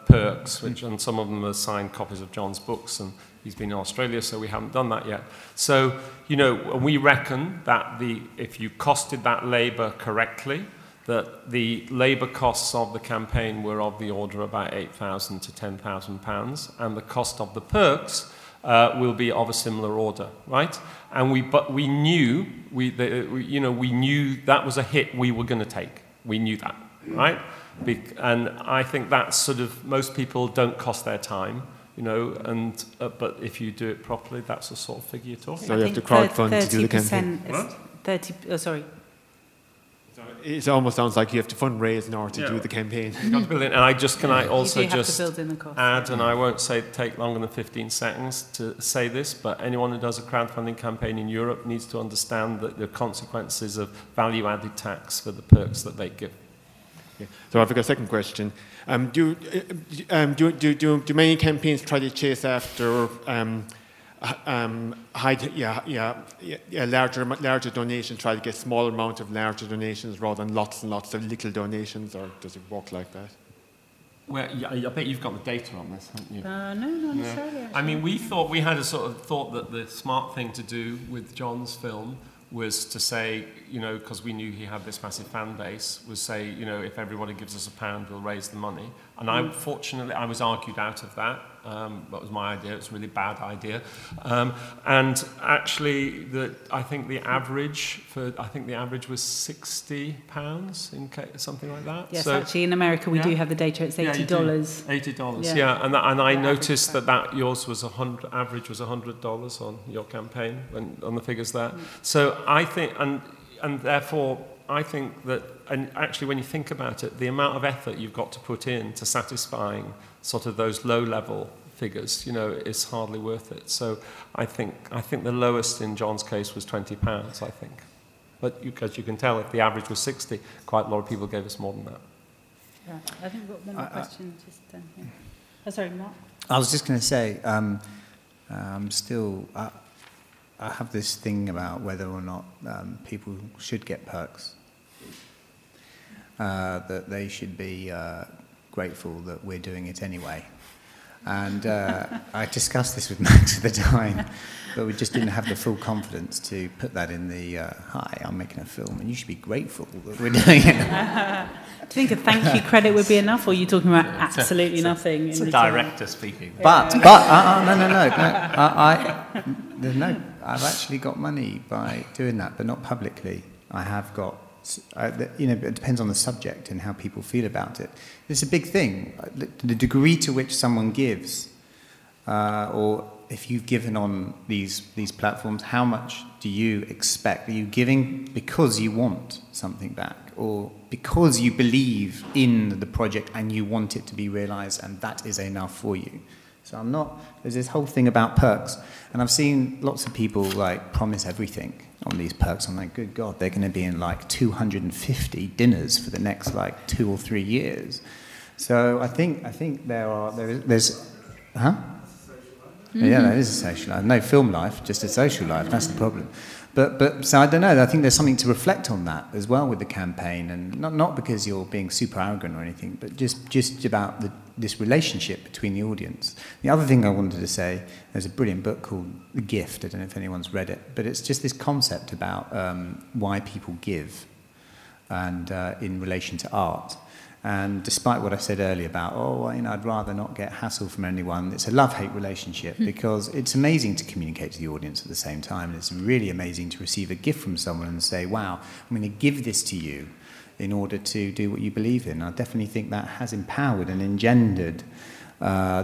perks, and some of them are signed copies of John's books, and he's been in Australia, so we haven't done that yet. So, you know, we reckon that if you costed that labour correctly, that the labour costs of the campaign were of the order of about £8,000 to £10,000, and the cost of the perks will be of a similar order, right? And we knew that was a hit we were going to take. We knew that, right? And I think that's sort of, most people don't cost their time, you know, and but if you do it properly, that's the sort of figure you're talking about. So you have to crowdfund to do the campaign. 30%, It almost sounds like you have to fundraise in order to do the campaign. You've got to build in, and can I also just cost, add, and I won't take longer than 15 seconds to say this, but anyone who does a crowdfunding campaign in Europe needs to understand that the consequences of value-added tax for the perks that they give. Yeah. So I've got a second question. Do many campaigns try to chase after larger donations, try to get smaller amount of larger donations rather than lots and lots of little donations, or does it work like that? Well, yeah, I bet you've got the data on this, haven't you? No, not necessarily. I mean, we had a sort of thought that the smart thing to do with John's film was to say, you know, because we knew he had this massive fan base, was say, you know, if everybody gives us £1, we'll raise the money. And fortunately, I was argued out of that. That was my idea. It's a really bad idea. And actually, I think the average was £60 something like that. Yes, so, actually, in America we do have the data. It's $80. $80. Yeah, and I noticed that yours was average was $100 on your campaign on the figures there. So I think, and therefore I think that, and actually when you think about it, the amount of effort you've got to put in to satisfying sort of those low-level figures, you know, is hardly worth it. So I think the lowest in John's case was £20, I think. But because you can tell, if the average was 60, quite a lot of people gave us more than that. Yeah, I think we've got one more question. Sorry, Mark. I was just going to say, I have this thing about whether or not people should get perks. That they should be grateful that we're doing it anyway. And I discussed this with Max at the time, but we just didn't have the full confidence to put that in the, hi, I'm making a film, and you should be grateful that we're doing it. Do you think a thank you credit would be enough, or are you talking about absolutely nothing? It's a director speaking. But no, I've actually got money by doing that, but not publicly. I have got, you know, it depends on the subject and how people feel about it. It's a big thing. The degree to which someone gives, or if you've given on these platforms, how much do you expect? Are you giving because you want something back, or because you believe in the project and you want it to be realized, and that is enough for you? So there's this whole thing about perks, and I've seen lots of people like promise everything on these perks. I'm like, good God, they're going to be in like 250 dinners for the next like 2 or 3 years. So I think there's huh? Mm-hmm. Yeah, that is a social life. No film life, just a social life. That's the problem. But so I don't know. I think there's something to reflect on that as well with the campaign, and not because you're being super arrogant or anything, but just about this relationship between the audience. The other thing I wanted to say, there's a brilliant book called The Gift. I don't know if anyone's read it, but it's just this concept about why people give, and in relation to art. And despite what I said earlier about, I'd rather not get hassle from anyone, it's a love-hate relationship, because it's amazing to communicate to the audience at the same time. And it's really amazing to receive a gift from someone and say, wow, I'm going to give this to you in order to do what you believe in. I definitely think that has empowered and engendered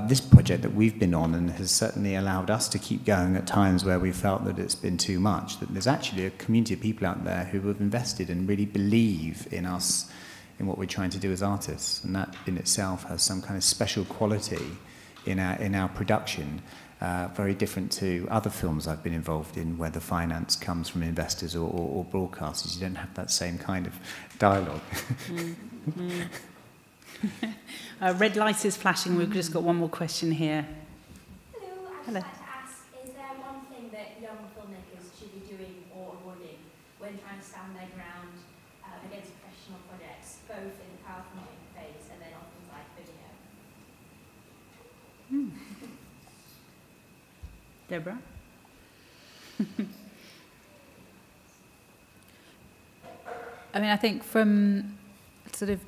this project that we've been on, and has certainly allowed us to keep going at times where we felt that it's been too much. That there's actually a community of people out there who have invested and really believe in us, in what we're trying to do as artists, and that in itself has some kind of special quality in our production, very different to other films I've been involved in, where the finance comes from investors or broadcasters. You don't have that same kind of dialogue. Red light is flashing. We've just got one more question here. Hello. I'd just like to ask, is there one thing that young filmmakers should be doing or avoiding when trying to stand their ground against professional projects, both in the crowdfunding phase and then on things like Vimeo? Deborah? I mean, I think from sort of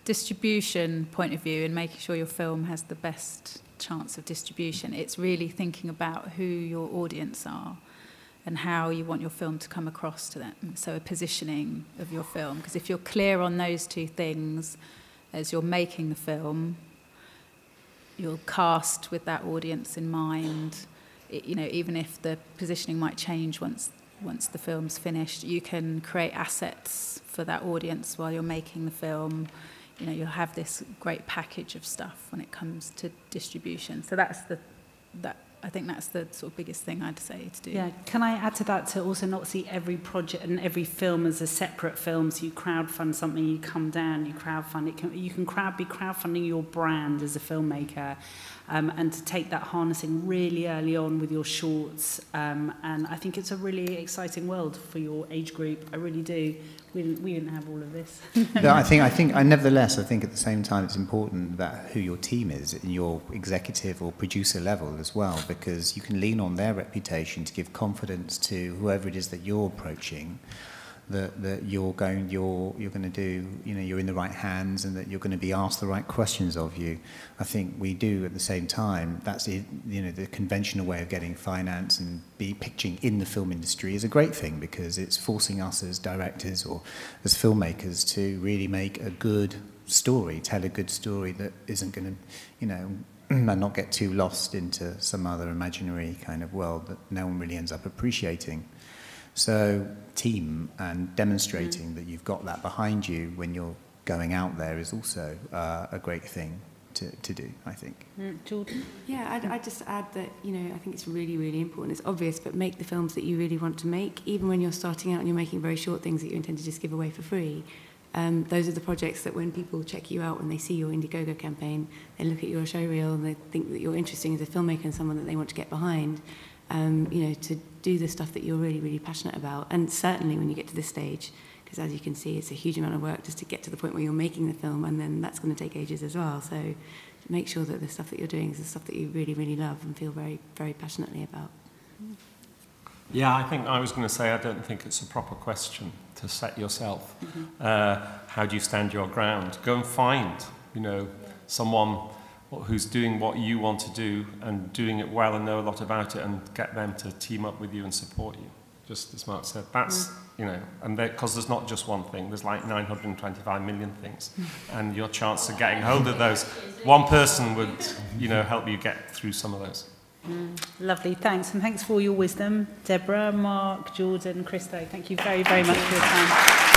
distribution point of view and making sure your film has the best chance of distribution, it's really thinking about who your audience are and how you want your film to come across to them. So a positioning of your film, because if you're clear on those two things as you're making the film, you'll cast with that audience in mind. You know, even if the positioning might change once the film's finished, you can create assets for that audience while you're making the film. You know, you'll have this great package of stuff when it comes to distribution. So I think that's the sort of biggest thing I'd say to do. Yeah, can I add to that, to also not see every project and every film as a separate film? So you crowdfund something, you come down, you crowdfund it. You can be crowdfunding your brand as a filmmaker, and to take that harnessing really early on with your shorts. And I think it's a really exciting world for your age group. I really do. We didn't have all of this. No, I think nevertheless, I think at the same time it's important that who your team is in your executive or producer level as well, because you can lean on their reputation to give confidence to whoever it is that you're approaching, that you're going to do, you know, you're in the right hands and that you're going to be asked the right questions of you. I think we do at the same time. That's it, you know, the conventional way of getting finance and pitching in the film industry is a great thing, because it's forcing us as directors or as filmmakers to really make a good story, tell a good story that isn't going to, you know, and not get too lost into some other imaginary kind of world that no one really ends up appreciating. So team and demonstrating that you've got that behind you when you're going out there is also a great thing to do, I think. Jordan? Yeah, I'd just add that, you know, I think it's really, really important. It's obvious, but make the films that you really want to make, even when you're starting out and you're making very short things that you intend to just give away for free. Those are the projects that when people check you out, when they see your Indiegogo campaign, they look at your show reel and they think that you're interesting as a filmmaker and someone that they want to get behind. You know, to do the stuff that you're really, really passionate about. And certainly when you get to this stage, because as you can see, it's a huge amount of work just to get to the point where you're making the film, and then that's going to take ages as well. So make sure that the stuff that you're doing is the stuff that you really, really love and feel very, very passionately about. Yeah, I think I was going to say I don't think it's a proper question to set yourself. How do you stand your ground? Go and find, you know, someone who's doing what you want to do and doing it well and know a lot about it, and get them to team up with you and support you. Just as Mark said, that's, you know, and because there's not just one thing, there's like 925 million things. And your chance of getting hold of those, one person would, you know, help you get through some of those. Lovely, thanks. And thanks for all your wisdom, Deborah, Mark, Jordan, Christo. Thank you very, very much for your time.